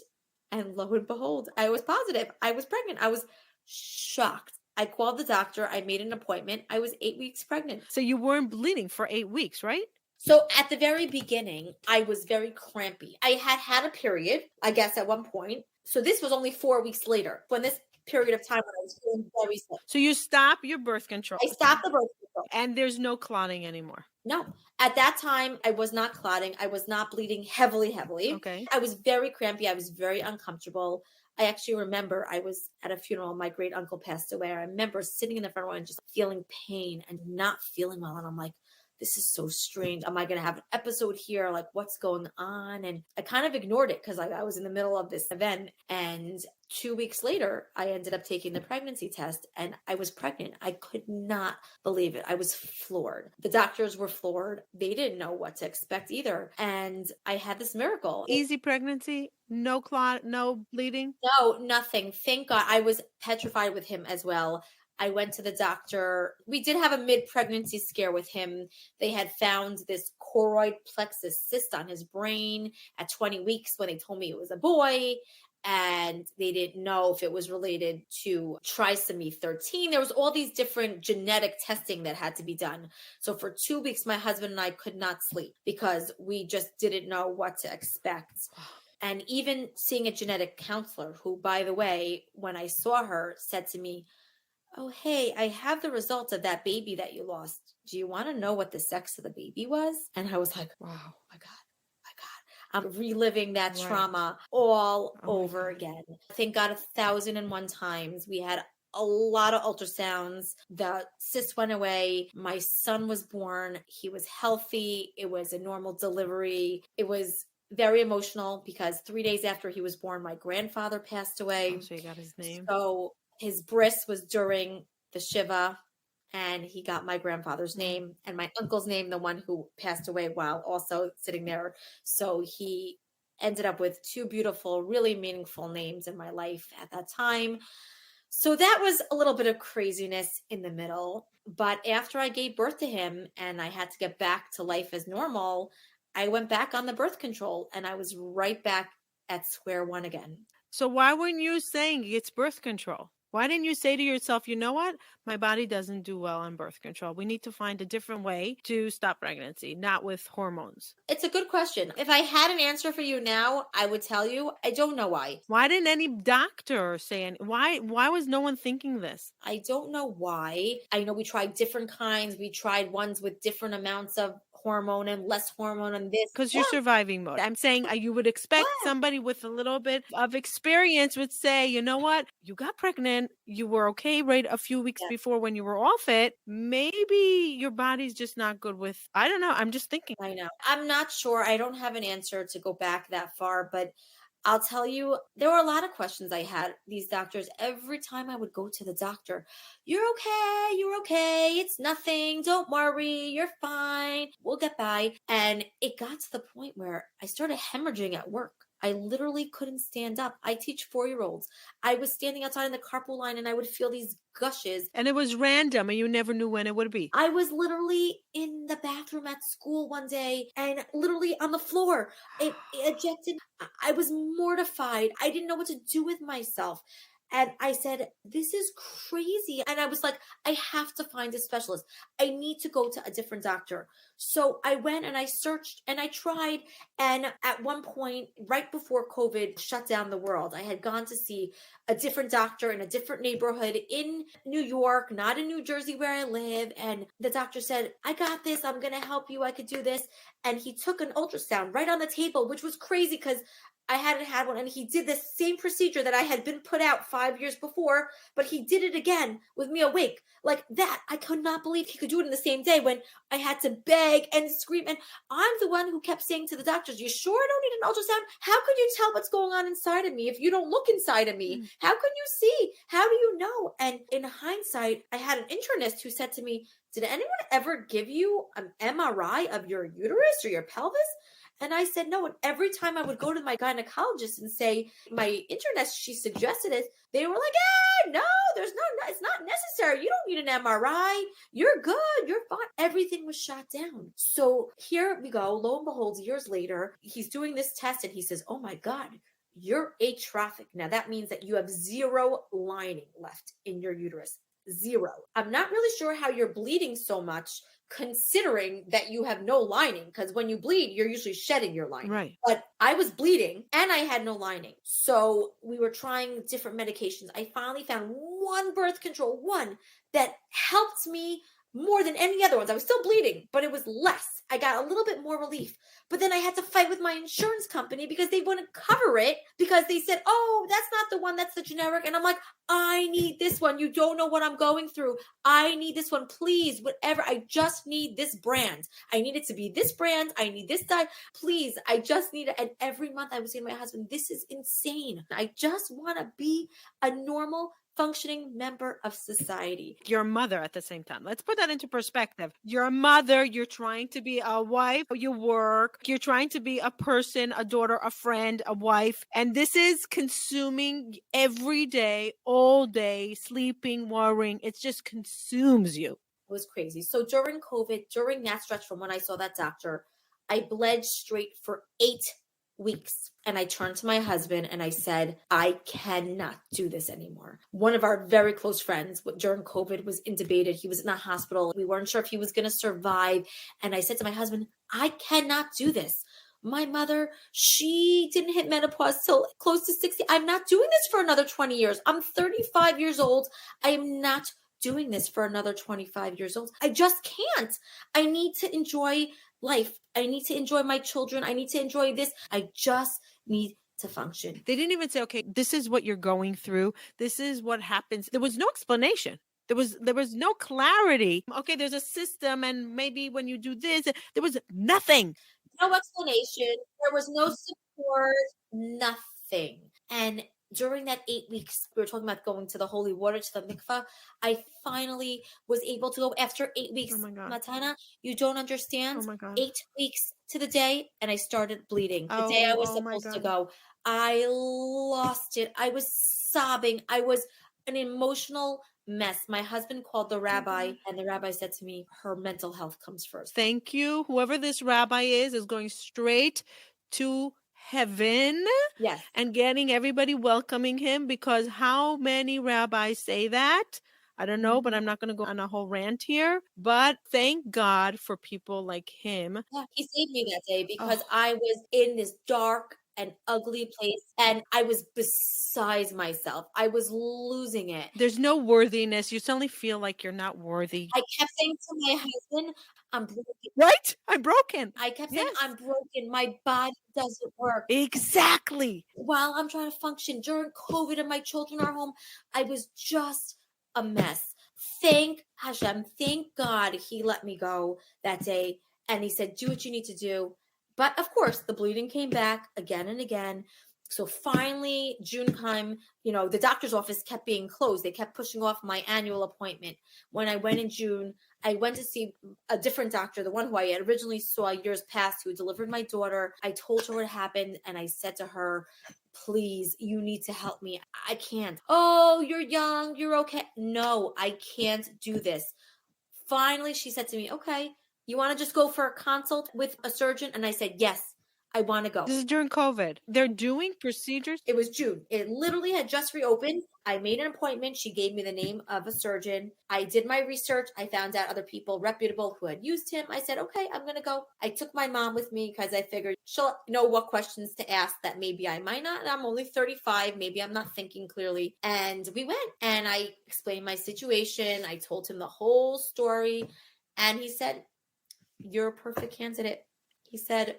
and lo and behold, I was positive. I was pregnant. I was shocked. I called the doctor. I made an appointment. I was 8 weeks pregnant. So you weren't bleeding for 8 weeks, right? So at the very beginning, I was very crampy. I had a period, I guess, at one point. So this was only 4 weeks later, when this period of time when I was feeling very sick. So you stop your birth control. I stopped the birth control. And there's no clotting anymore. No. At that time, I was not clotting. I was not bleeding heavily. Okay. I was very crampy. I was very uncomfortable. I actually remember I was at a funeral. My great uncle passed away. I remember sitting in the front row and just feeling pain and not feeling well. And I'm like, this is so strange. Am I going to have an episode here? Like, what's going on? And I kind of ignored it because I was in the middle of this event. And 2 weeks later, I ended up taking the pregnancy test and I was pregnant. I could not believe it. I was floored. The doctors were floored. They didn't know what to expect either. And I had this miracle. Easy pregnancy, no clot, no bleeding? No, nothing. Thank God. I was petrified with him as well. I went to the doctor. We did have a mid-pregnancy scare with him. They had found this choroid plexus cyst on his brain at 20 weeks when they told me it was a boy. And they didn't know if it was related to trisomy 13. There was all these different genetic testing that had to be done. So for 2 weeks, my husband and I could not sleep because we just didn't know what to expect. And even seeing a genetic counselor who, by the way, when I saw her, said to me, oh, hey, I have the results of that baby that you lost. Do you want to know what the sex of the baby was? And I was like, wow, my God. I'm reliving that trauma all over again. Thank God 1,001 times. We had a lot of ultrasounds. The cyst went away. My son was born. He was healthy. It was a normal delivery. It was very emotional because 3 days after he was born, my grandfather passed away. Oh, so you got his name. So his bris was during the Shiva. And he got my grandfather's name and my uncle's name, the one who passed away while also sitting there. So he ended up with 2 beautiful, really meaningful names in my life at that time. So that was a little bit of craziness in the middle. But after I gave birth to him and I had to get back to life as normal, I went back on the birth control and I was right back at square one again. So why weren't you saying it's birth control? Why didn't you say to yourself, you know what? My body doesn't do well on birth control. We need to find a different way to stop pregnancy, not with hormones. It's a good question. If I had an answer for you now, I would tell you, I don't know why. Why didn't any doctor say any, why was no one thinking this? I don't know why. I know we tried different kinds. We tried ones with different amounts of hormone and less hormone and this. Because you're surviving mode. I'm saying you would expect somebody with a little bit of experience would say, you know what? You got pregnant. You were okay right a few weeks before when you were off it. Maybe your body's just not good with, I don't know. I'm just thinking. I know. I'm not sure. I don't have an answer to go back that far, but I'll tell you, there were a lot of questions I had. These doctors, every time I would go to the doctor, you're okay, it's nothing, don't worry, you're fine, we'll get by. And it got to the point where I started hemorrhaging at work. I literally couldn't stand up. I teach 4-year-olds. I was standing outside in the carpool line and I would feel these gushes. And it was random and you never knew when it would be. I was literally in the bathroom at school one day and literally on the floor. It ejected. I was mortified. I didn't know what to do with myself. And I said, this is crazy. And I was like, I have to find a specialist. I need to go to a different doctor. So I went and I searched and I tried. And at one point, right before COVID shut down the world, I had gone to see a different doctor in a different neighborhood in New York, not in New Jersey where I live. And the doctor said, I got this. I'm going to help you. I could do this. And he took an ultrasound right on the table, which was crazy because I hadn't had one, and he did the same procedure that I had been put out 5 years before, but he did it again with me awake. Like that, I could not believe he could do it in the same day when I had to beg and scream. And I'm the one who kept saying to the doctors, you sure I don't need an ultrasound? How could you tell what's going on inside of me if you don't look inside of me? How can you see? How do you know? And in hindsight, I had an internist who said to me, did anyone ever give you an MRI of your uterus or your pelvis? And I said, no. And every time I would go to my gynecologist and say, my internist, she suggested it, they were like, no, it's not necessary. You don't need an MRI. You're good. You're fine. Everything was shot down. So here we go. Lo and behold, years later, he's doing this test and he says, oh my God, you're atrophic. Now that means that you have zero lining left in your uterus. Zero. I'm not really sure how you're bleeding so much, considering that you have no lining, because when you bleed, you're usually shedding your lining. Right. But I was bleeding and I had no lining. So we were trying different medications. I finally found one birth control, one that helped me more than any other ones. I was still bleeding, but it was less. I got a little bit more relief. But then I had to fight with my insurance company because they wouldn't cover it because they said, oh, that's not the one, that's the generic. And I'm like, I need this one. You don't know what I'm going through. I need this one, please, whatever. I just need this brand. I need it to be this brand. I need this dye. Please, I just need it. And every month I was saying to my husband, this is insane. I just want to be a normal functioning member of society. You're a mother at the same time. Let's put that into perspective. You're a mother. You're trying to be a wife. You work. You're trying to be a person, a daughter, a friend, a wife. And this is consuming every day, all day, sleeping, worrying. It just consumes you. It was crazy. So during COVID, during that stretch from when I saw that doctor, I bled straight for 8 weeks. And I turned to my husband and I said, I cannot do this anymore. One of our very close friends during COVID was intubated. He was in the hospital. We weren't sure if he was going to survive. And I said to my husband, I cannot do this. My mother, she didn't hit menopause till close to 60. I'm not doing this for another 20 years. I'm 35 years old. I am not doing this for another 25 years old. I just can't. I need to enjoy life. I need to enjoy my children. I need to enjoy this. I just need to function. They didn't even say, okay, this is what you're going through. This is what happens. There was no explanation. There was no clarity. Okay, there's a system, and maybe when you do this, there was nothing. No explanation. There was no support, nothing. And during that 8 weeks, we were talking about going to the holy water, to the mikvah. I finally was able to go after 8 weeks. Oh my God. Matana, you don't understand. Oh my God. 8 weeks to the day, and I started bleeding. The day I was supposed to go. I lost it. I was sobbing. I was an emotional mess. My husband called the rabbi, and the rabbi said to me, her mental health comes first. Thank you. Whoever this rabbi is going straight to heaven. Yes. And getting everybody welcoming him, because how many rabbis say that? I don't know, but I'm not going to go on a whole rant here. But thank God for people like him. Yeah, he saved me that day because I was in this dark and ugly place and I was beside myself. I was losing it. There's no worthiness. You suddenly feel like you're not worthy. I kept saying to my husband, I'm broken. Right? I'm broken. I kept saying, I'm broken. My body doesn't work. Exactly. While I'm trying to function during COVID and my children are home, I was just a mess. Thank Hashem. Thank God he let me go that day. And he said, do what you need to do. But of course, the bleeding came back again and again. So finally, June came, the doctor's office kept being closed. They kept pushing off my annual appointment. When I went in June, I went to see a different doctor, the one who I had originally saw years past, who delivered my daughter. I told her what happened, and I said to her, please, you need to help me. I can't. Oh, you're young. You're okay. No, I can't do this. Finally, she said to me, okay, you want to just go for a consult with a surgeon? And I said, yes, I want to go. This is during COVID. They're doing procedures? It was June. It literally had just reopened. I made an appointment. She gave me the name of a surgeon. I did my research. I found out other people reputable who had used him. I said, okay, I'm going to go. I took my mom with me because I figured she'll know what questions to ask that maybe I might not. I'm only 35. Maybe I'm not thinking clearly. And we went and I explained my situation. I told him the whole story. And he said, you're a perfect candidate. He said,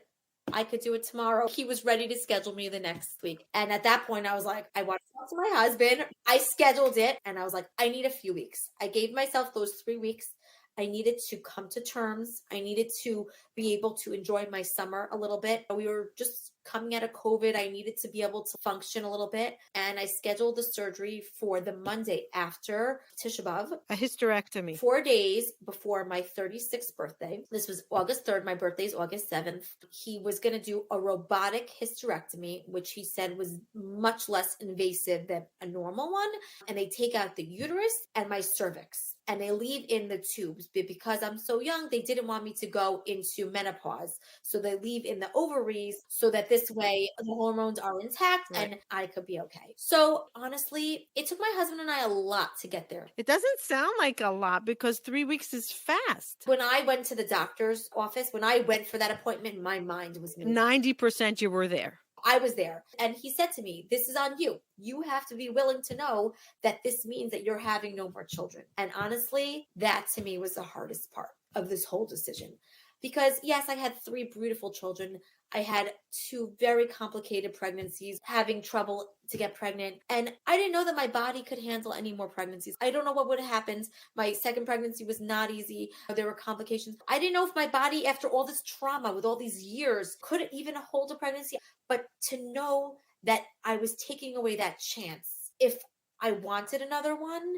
I could do it tomorrow. He was ready to schedule me the next week. And at that point, I was like, I want to talk to my husband. I scheduled it and I was like, I need a few weeks. I gave myself those 3 weeks. I needed to come to terms. I needed to be able to enjoy my summer a little bit. We were just coming out of COVID. I needed to be able to function a little bit. And I scheduled the surgery for the Monday after Tisha B'Av. A hysterectomy. 4 days before my 36th birthday. This was August 3rd. My birthday is August 7th. He was going to do a robotic hysterectomy, which he said was much less invasive than a normal one. And they take out the uterus and my cervix. And they leave in the tubes. But because I'm so young, they didn't want me to go into menopause. So they leave in the ovaries so that this way the hormones are intact and I could be okay. So honestly, it took my husband and I a lot to get there. It doesn't sound like a lot because 3 weeks is fast. When I went to the doctor's office, when I went for that appointment, my mind was moving. 90% you were there. I was there. And he said to me, this is on you. You have to be willing to know that this means that you're having no more children. And honestly, that to me was the hardest part of this whole decision. Because yes, I had 3 beautiful children. I had 2 very complicated pregnancies, having trouble to get pregnant. And I didn't know that my body could handle any more pregnancies. I don't know what would have happened. My second pregnancy was not easy. There were complications. I didn't know if my body, after all this trauma, with all these years, could even hold a pregnancy. But to know that I was taking away that chance if I wanted another one,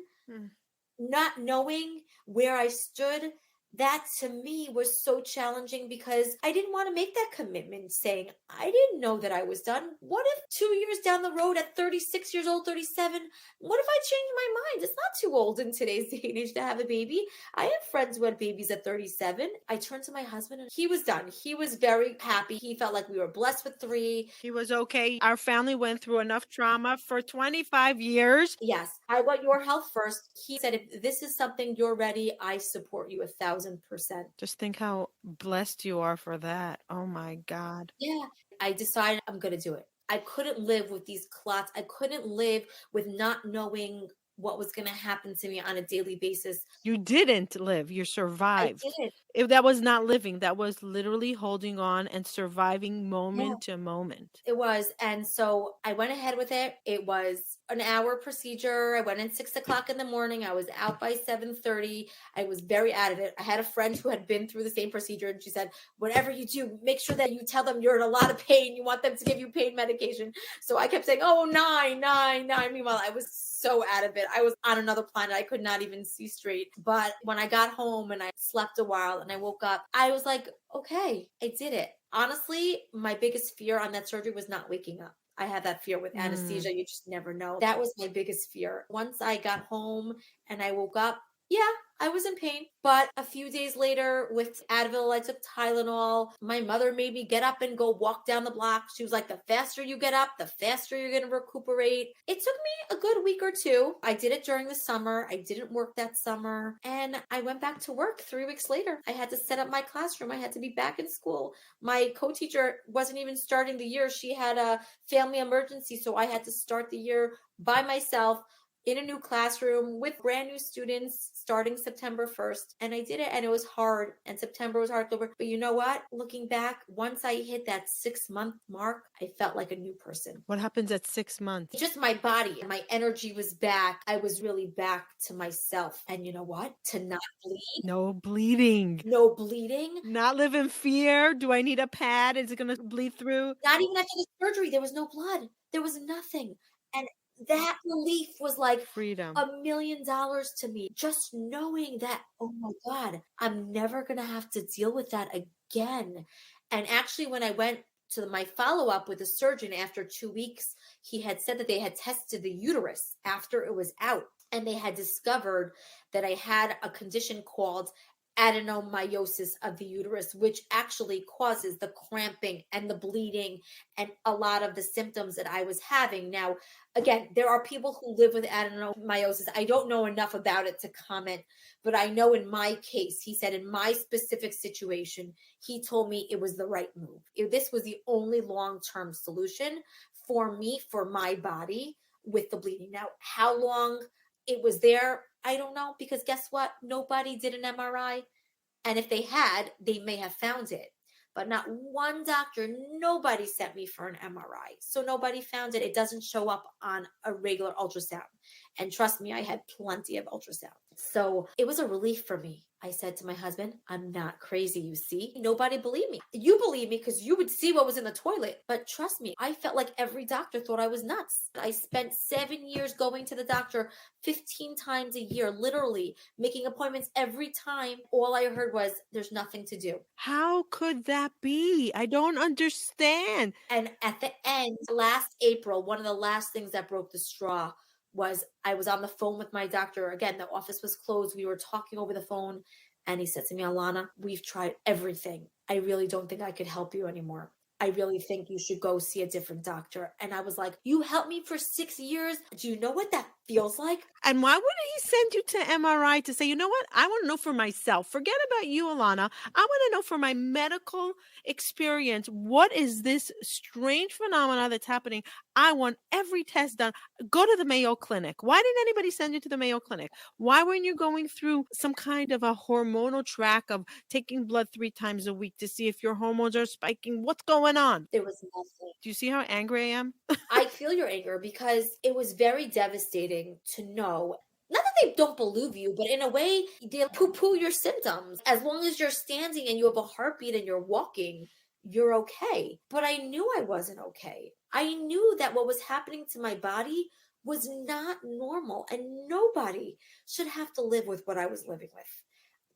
not knowing where I stood, that to me was so challenging because I didn't want to make that commitment saying, I didn't know that I was done. What if 2 years down the road at 36 years old, 37, what if I change my mind? It's not too old in today's day and age to have a baby. I have friends who had babies at 37. I turned to my husband and he was done. He was very happy. He felt like we were blessed with 3. He was okay. Our family went through enough trauma for 25 years. Yes, I want your health first. He said, if this is something you're ready, I support you 1,000%. Just think how blessed you are for that. Oh my God. Yeah, I decided I'm going to do it. I couldn't live with these clots. I couldn't live with not knowing what was going to happen to me on a daily basis. You didn't live. You survived. I did. If that was not living, that was literally holding on and surviving moment to moment. It was. And so I went ahead with it. It was an hour procedure. I went in 6 o'clock in the morning. I was out by 7:30. I was very out of it. I had a friend who had been through the same procedure and she said, whatever you do, make sure that you tell them you're in a lot of pain. You want them to give you pain medication. So I kept saying, oh, 9. Meanwhile, I was so out of it. I was on another planet. I could not even see straight. But when I got home and I slept a while and I woke up, I was like, okay, I did it. Honestly, my biggest fear on that surgery was not waking up. I had that fear with anesthesia. You just never know. That was my biggest fear. Once I got home and I woke up, yeah, I was in pain. But a few days later with Advil, I took Tylenol. My mother made me get up and go walk down the block. She was like, the faster you get up, the faster you're going to recuperate. It took me a good week or 2. I did it during the summer. I didn't work that summer. And I went back to work 3 weeks later. I had to set up my classroom. I had to be back in school. My co-teacher wasn't even starting the year. She had a family emergency. So I had to start the year by myself in a new classroom with brand new students starting September 1st. And I did it and it was hard. And September was hard. But you know what? Looking back, once I hit that 6-month mark, I felt like a new person. What happens at 6 months? Just my body, my energy was back. I was really back to myself. And you know what? To not bleed. No bleeding. No bleeding. Not live in fear. Do I need a pad? Is it going to bleed through? Not even after the surgery. There was no blood. There was nothing. And That relief was like Freedom. $1 million to me. Just knowing that, oh my God, I'm never going to have to deal with that again. And actually, when I went to my follow up with the surgeon after 2 weeks, he had said that they had tested the uterus after it was out. And they had discovered that I had a condition called adenomyosis of the uterus, which actually causes the cramping and the bleeding and a lot of the symptoms that I was having. Now, again, there are people who live with adenomyosis. I don't know enough about it to comment, but I know in my case, he said in my specific situation, he told me it was the right move. This was the only long-term solution for me, for my body with the bleeding. Now, how long it was there, I don't know, because guess what? Nobody did an MRI. And if they had, they may have found it. But not one doctor, nobody sent me for an MRI. So nobody found it. It doesn't show up on a regular ultrasound. And trust me, I had plenty of ultrasound. So it was a relief for me. I said to my husband, I'm not crazy, you see. Nobody believed me. You believe me because you would see what was in the toilet. But trust me, I felt like every doctor thought I was nuts. I spent 7 years going to the doctor 15 times a year, literally making appointments every time. All I heard was, there's nothing to do. How could that be? I don't understand. And at the end, last April, one of the last things that broke the straw was I was on the phone with my doctor. Again, the office was closed. We were talking over the phone. And he said to me, Alana, we've tried everything. I really don't think I could help you anymore. I really think you should go see a different doctor. And I was like, you helped me for 6 years. Do you know what that feels like? And why wouldn't he send you to MRI to say, you know what? I want to know for myself. Forget about you, Alana. I want to know for my medical experience, what is this strange phenomena that's happening? I want every test done. Go to the Mayo Clinic. Why didn't anybody send you to the Mayo Clinic? Why weren't you going through some kind of a hormonal track of taking blood 3 times a week to see if your hormones are spiking? What's going on? There was nothing. Do you see how angry I am? I feel your anger because it was very devastating to know. Not that they don't believe you, but in a way, they poo-poo your symptoms. As long as you're standing and you have a heartbeat and you're walking, you're okay. But I knew I wasn't okay. I knew that what was happening to my body was not normal, and nobody should have to live with what I was living with.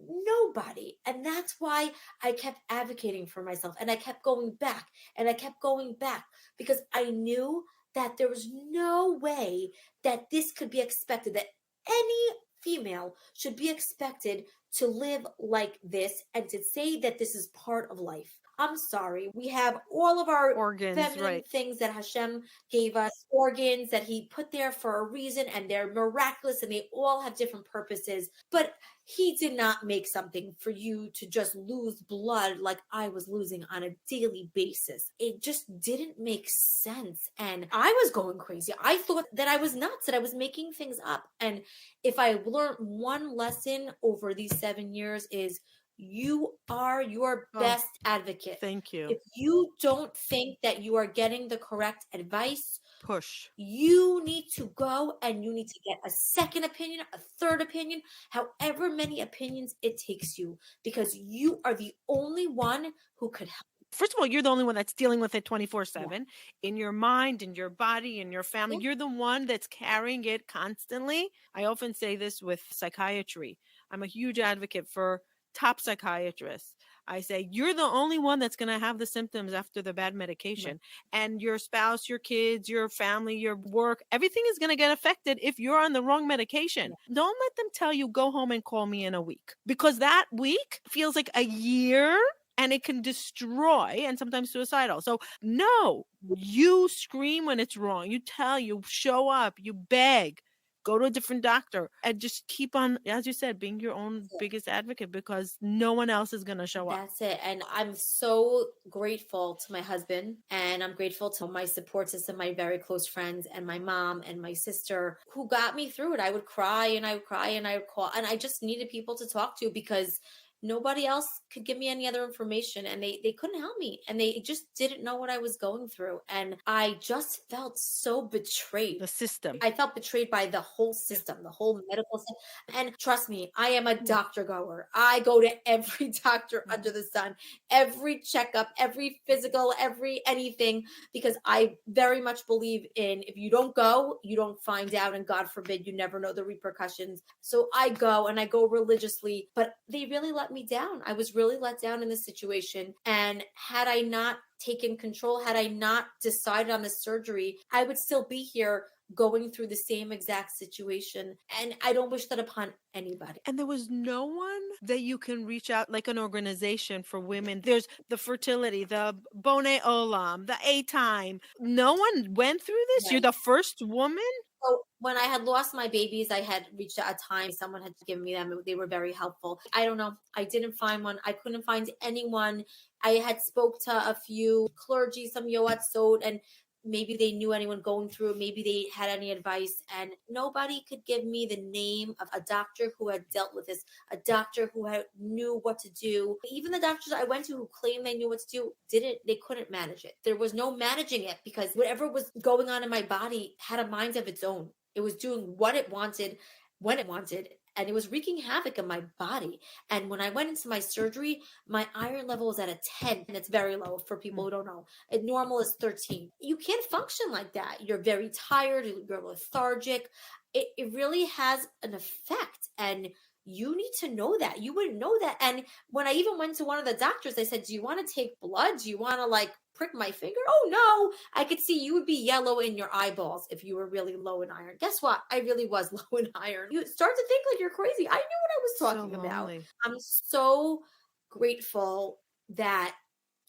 Nobody. And that's why I kept advocating for myself, and I kept going back and I kept going back because I knew that there was no way that this could be expected, that any female should be expected to live like this and to say that this is part of life. I'm sorry. We have all of our Organs, feminine right. things that Hashem gave us, organs that he put there for a reason, and they're miraculous and they all have different purposes. But he did not make something for you to just lose blood like I was losing on a daily basis. It just didn't make sense. And I was going crazy. I thought that I was nuts, that I was making things up. And if I learned one lesson over these 7 years is you are your best advocate. Thank you. If you don't think that you are getting the correct advice, Push. you need to go and you need to get a second opinion, a third opinion, however many opinions it takes you, because you are the only one who could help. First of all, you're the only one that's dealing with it 24/7 in your mind, in your body, in your family. Yeah. You're the one that's carrying it constantly. I often say this with psychiatry. I'm a huge advocate for top psychiatrists. I say, you're the only one that's going to have the symptoms after the bad medication. And your spouse, your kids, your family, your work, everything is going to get affected if you're on the wrong medication. Don't let them tell you, go home and call me in a week. Because that week feels like a year. And it can destroy and sometimes suicidal. So no, you scream when it's wrong. You tell, you show up, you beg, go to a different doctor, and just keep on, as you said, being your own biggest advocate, because no one else is going to show up. That's it. And I'm so grateful to my husband, and I'm grateful to my support system, my very close friends, and my mom and my sister who got me through it. I would cry and I would cry and I would call, and I just needed people to talk to because Nobody else could give me any other information, and they couldn't help me, and they just didn't know what I was going through. And I just felt so betrayed. The system. I felt betrayed by the whole system, the whole medical system. And trust me, I am a doctor goer. I go to every doctor under the sun, every checkup, every physical, every anything, because I very much believe in, if you don't go, you don't find out, and God forbid, you never know the repercussions. So I go, and I go religiously, but they really let me down. I was really let down in this situation. And had I not taken control, had I not decided on the surgery, I would still be here going through the same exact situation. And I don't wish that upon anybody. And there was no one that you can reach out, like an organization for women. There's the fertility, the Bone Olam, the A-Time. No one went through this? Right. You're the first woman? So when I had lost my babies, I had reached out a time. Someone had given me them. They were very helpful. I don't know. I didn't find one. I couldn't find anyone. I had spoke to a few clergy, some Yoat Sod, and maybe they knew anyone going through it. Maybe they had any advice, and nobody could give me the name of a doctor who had dealt with this, a doctor who knew what to do. Even the doctors I went to who claimed they knew what to do, they couldn't manage it. There was no managing it, because whatever was going on in my body had a mind of its own. It was doing what it wanted, when it wanted, and it was wreaking havoc in my body. And when I went into my surgery, my iron level was at a 10, and it's very low for people who don't know. Normal is 13. You can't function like that. You're very tired, you're lethargic. It really has an effect, and you need to know that. You wouldn't know that. And when I even went to one of the doctors, I said, do you want to take blood? Do you want to like prick my finger? Oh no, I could see you would be yellow in your eyeballs if you were really low in iron. Guess what? I really was low in iron. You start to think like you're crazy. I knew what I was talking about. I'm so grateful that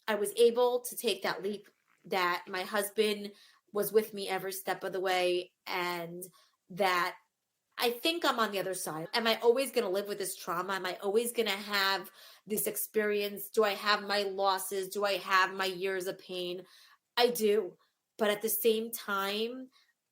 I was able to take that leap, that my husband was with me every step of the way, and that I think I'm on the other side. Am I always going to live with this trauma? Am I always going to have this experience? Do I have my losses? Do I have my years of pain? I do. But at the same time,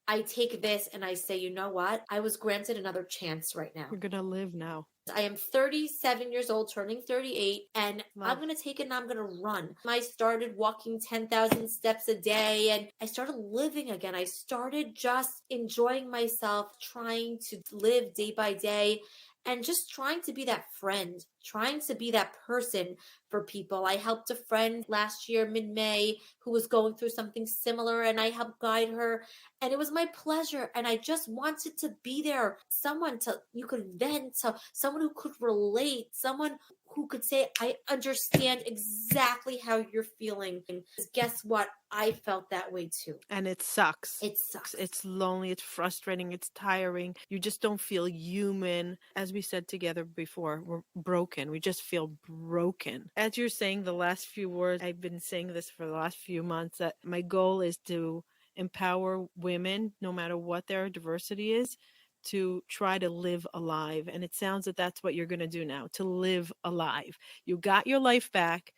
I take this and I say, you know what? I was granted another chance right now. You're going to live now. I am 37 years old, turning 38, and I'm going to take it and I'm going to run. I started walking 10,000 steps a day, and I started living again. I started just enjoying myself, trying to live day by day, and just trying to be that friend, trying to be that person for people. I helped a friend last year, mid-May, who was going through something similar, and I helped guide her. And it was my pleasure. And I just wanted to be there. Someone you could vent to, someone who could relate, someone who could say, I understand exactly how you're feeling. And guess what? I felt that way too. And it sucks. It sucks. It's lonely. It's frustrating. It's tiring. You just don't feel human. As we said together before, we're broken. We just feel broken. As you're saying the last few words, I've been saying this for the last few months, that my goal is to empower women, no matter what their diversity is, to try to live alive. And it sounds that that's what you're going to do now, to live alive. You got your life back.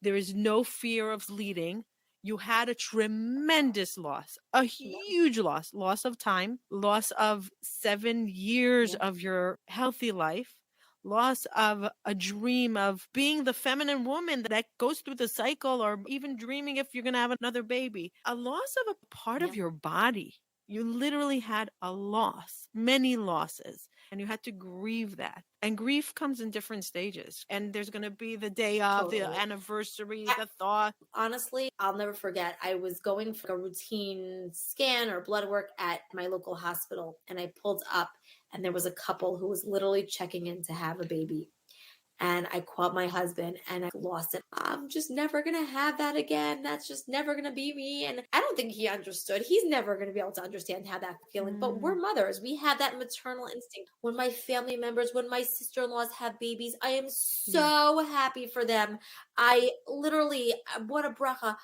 There is no fear of leading. You had a tremendous loss, a huge loss of time, loss of 7 years of your healthy life, loss of a dream of being the feminine woman that goes through the cycle, or even dreaming if you're going to have another baby, a loss of a part of your body. You literally had a loss, many losses, and you had to grieve that. And grief comes in different stages. And there's going to be the day of, the anniversary, the thought. Honestly, I'll never forget. I was going for a routine scan or blood work at my local hospital, and I pulled up, and there was a couple who was literally checking in to have a baby. And I called my husband and I lost it. I'm just never going to have that again. That's just never going to be me. And I don't think he understood. He's never going to be able to understand how that feeling. But we're mothers. We have that maternal instinct. When my family members, when my sister-in-laws have babies, I am so happy for them. I literally, what a bracha.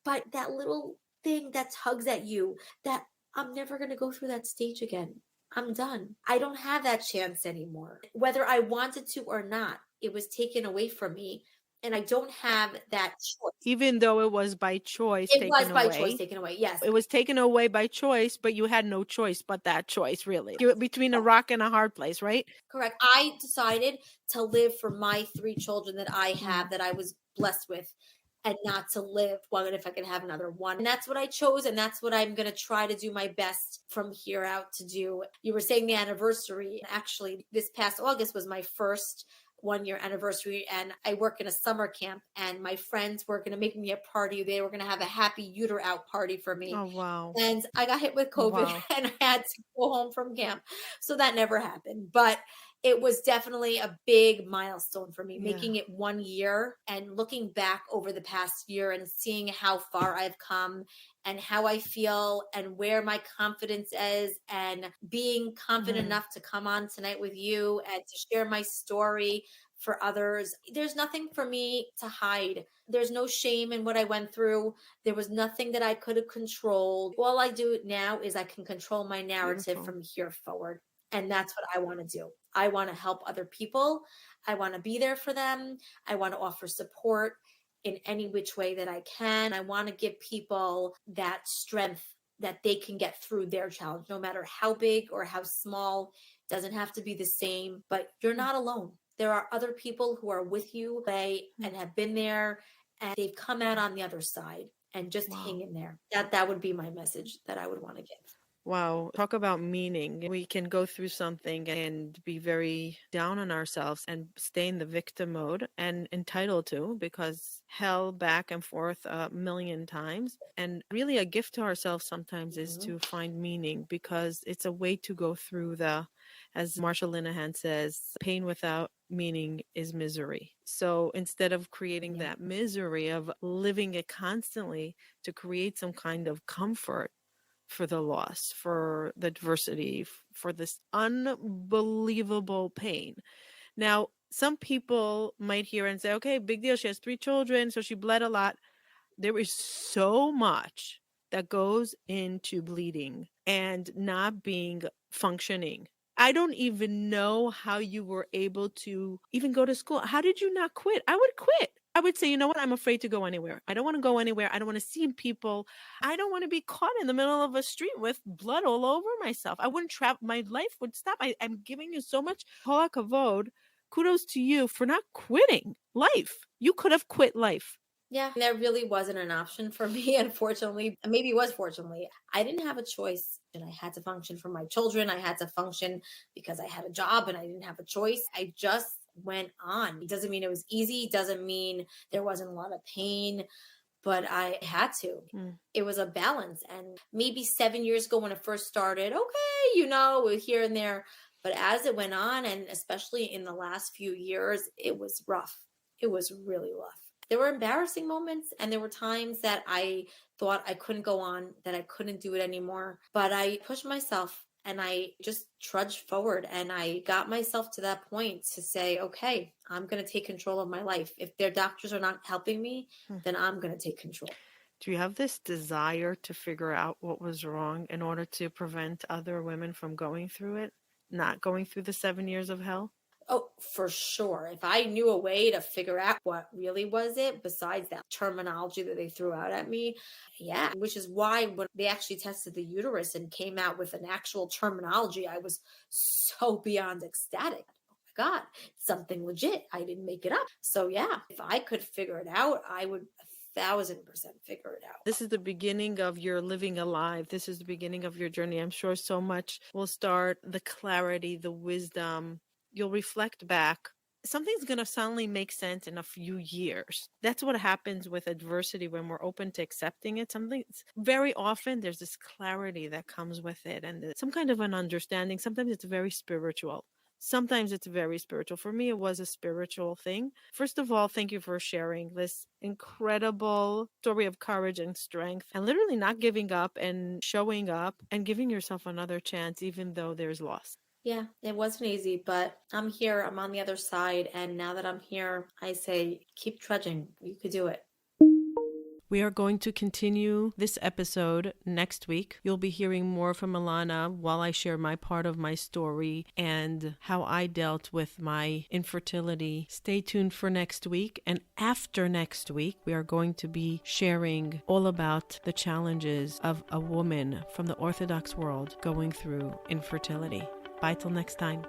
But that little thing that tugs at you, that I'm never going to go through that stage again. I'm done. I don't have that chance anymore. Whether I wanted to or not, it was taken away from me. And I don't have that choice. Even though it was by choice It was taken by choice away. taken away. Yes. It was taken away by choice, but you had no choice but that choice, really. You were between a rock and a hard place, right? Correct. I decided to live for my 3 children that I have, Mm. that I was blessed with, and not to live one if I could have another one. And that's what I chose, and that's what I'm going to try to do my best from here out to do. You were saying the anniversary. Actually, this past August was my first 1-year anniversary, and I work in a summer camp, and my friends were going to make me a party. They were going to have a happy uter out party for me. Oh, wow. And I got hit with COVID Wow. and I had to go home from camp. So that never happened. But it was definitely a big milestone for me, Yeah. making it 1 year and looking back over the past year and seeing how far I've come and how I feel and where my confidence is, and being confident enough to come on tonight with you and to share my story for others. There's nothing for me to hide. There's no shame in what I went through. There was nothing that I could have controlled. All I do now is I can control my narrative Beautiful. from here forward. And that's what I want to do. I want to help other people. I want to be there for them. I want to offer support in any which way that I can. I want to give people that strength that they can get through their challenge, no matter how big or how small. It doesn't have to be the same, but you're not alone. There are other people who are with you and have been there, and they've come out on the other side, and just hang in there. That would be my message that I would want to give. Wow. Talk about meaning. We can go through something and be very down on ourselves and stay in the victim mode, and entitled to, because hell back and forth a million times. And really, a gift to ourselves sometimes is to find meaning, because it's a way to go through as Marsha Linehan says, pain without meaning is misery. So instead of creating that misery of living it constantly, to create some kind of comfort for the loss, for the adversity, for this unbelievable pain. Now, some people might hear and say, okay, big deal. She has 3 children, so she bled a lot. There is so much that goes into bleeding and not being functioning. I don't even know how you were able to even go to school. How did you not quit? I would quit. I would say, you know what? I'm afraid to go anywhere. I don't want to go anywhere. I don't want to see people. I don't want to be caught in the middle of a street with blood all over myself. I wouldn't travel. My life would stop. I'm giving you so much kol hakavod. Kudos to you for not quitting life. You could have quit life. Yeah, there really wasn't an option for me, unfortunately. Maybe it was fortunately. I didn't have a choice, and I had to function for my children. I had to function because I had a job and I didn't have a choice. I just went on. It doesn't mean it was easy. It doesn't mean there wasn't a lot of pain, but I had to. It was a balance. And maybe 7 years ago when it first started, okay, here and there. But as it went on, and especially in the last few years, it was rough. It was really rough. There were embarrassing moments, and there were times that I thought I couldn't go on, that I couldn't do it anymore. But I pushed myself and I just trudged forward, and I got myself to that point to say, okay, I'm going to take control of my life. If their doctors are not helping me, then I'm going to take control. Do you have this desire to figure out what was wrong in order to prevent other women from going through it, not going through the 7 years of hell? Oh, for sure. If I knew a way to figure out what really was it, besides that terminology that they threw out at me, yeah, which is why when they actually tested the uterus and came out with an actual terminology, I was so beyond ecstatic. Oh my God, something legit. I didn't make it up. So yeah, if I could figure it out, I would 1,000% figure it out. This is the beginning of your living alive. This is the beginning of your journey. I'm sure so much will start, the clarity, the wisdom. You'll reflect back. Something's going to suddenly make sense in a few years. That's what happens with adversity when we're open to accepting it. Very often there's this clarity that comes with it, and some kind of an understanding. Sometimes it's very spiritual. Sometimes it's very spiritual. For me, it was a spiritual thing. First of all, thank you for sharing this incredible story of courage and strength, and literally not giving up and showing up and giving yourself another chance, even though there's loss. Yeah, it wasn't easy, but I'm here. I'm on the other side. And now that I'm here, I say, keep trudging. You could do it. We are going to continue this episode next week. You'll be hearing more from Alana while I share my part of my story and how I dealt with my infertility. Stay tuned for next week. And after next week, we are going to be sharing all about the challenges of a woman from the Orthodox world going through infertility. Bye till next time.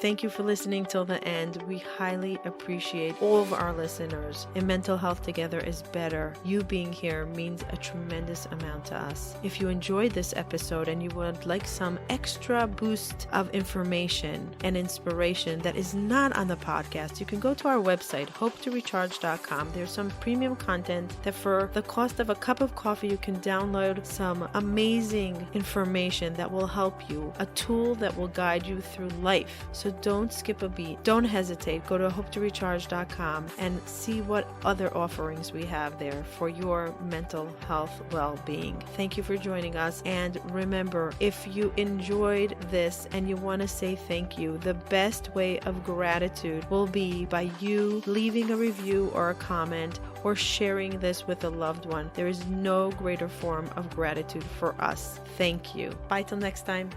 Thank you for listening till the end. We highly appreciate all of our listeners. In Mental Health Together is Better, you being here means a tremendous amount to us. If you enjoyed this episode and you would like some extra boost of information and inspiration that is not on the podcast, you can go to our website, hopetorecharge.com. There's some premium content that for the cost of a cup of coffee, you can download some amazing information that will help you, a tool that will guide you through life. So don't skip a beat. Don't hesitate. Go to hopetorecharge.com and see what other offerings we have there for your mental health well-being. Thank you for joining us. And remember, if you enjoyed this and you want to say thank you, the best way of gratitude will be by you leaving a review or a comment or sharing this with a loved one. There is no greater form of gratitude for us. Thank you. Bye till next time.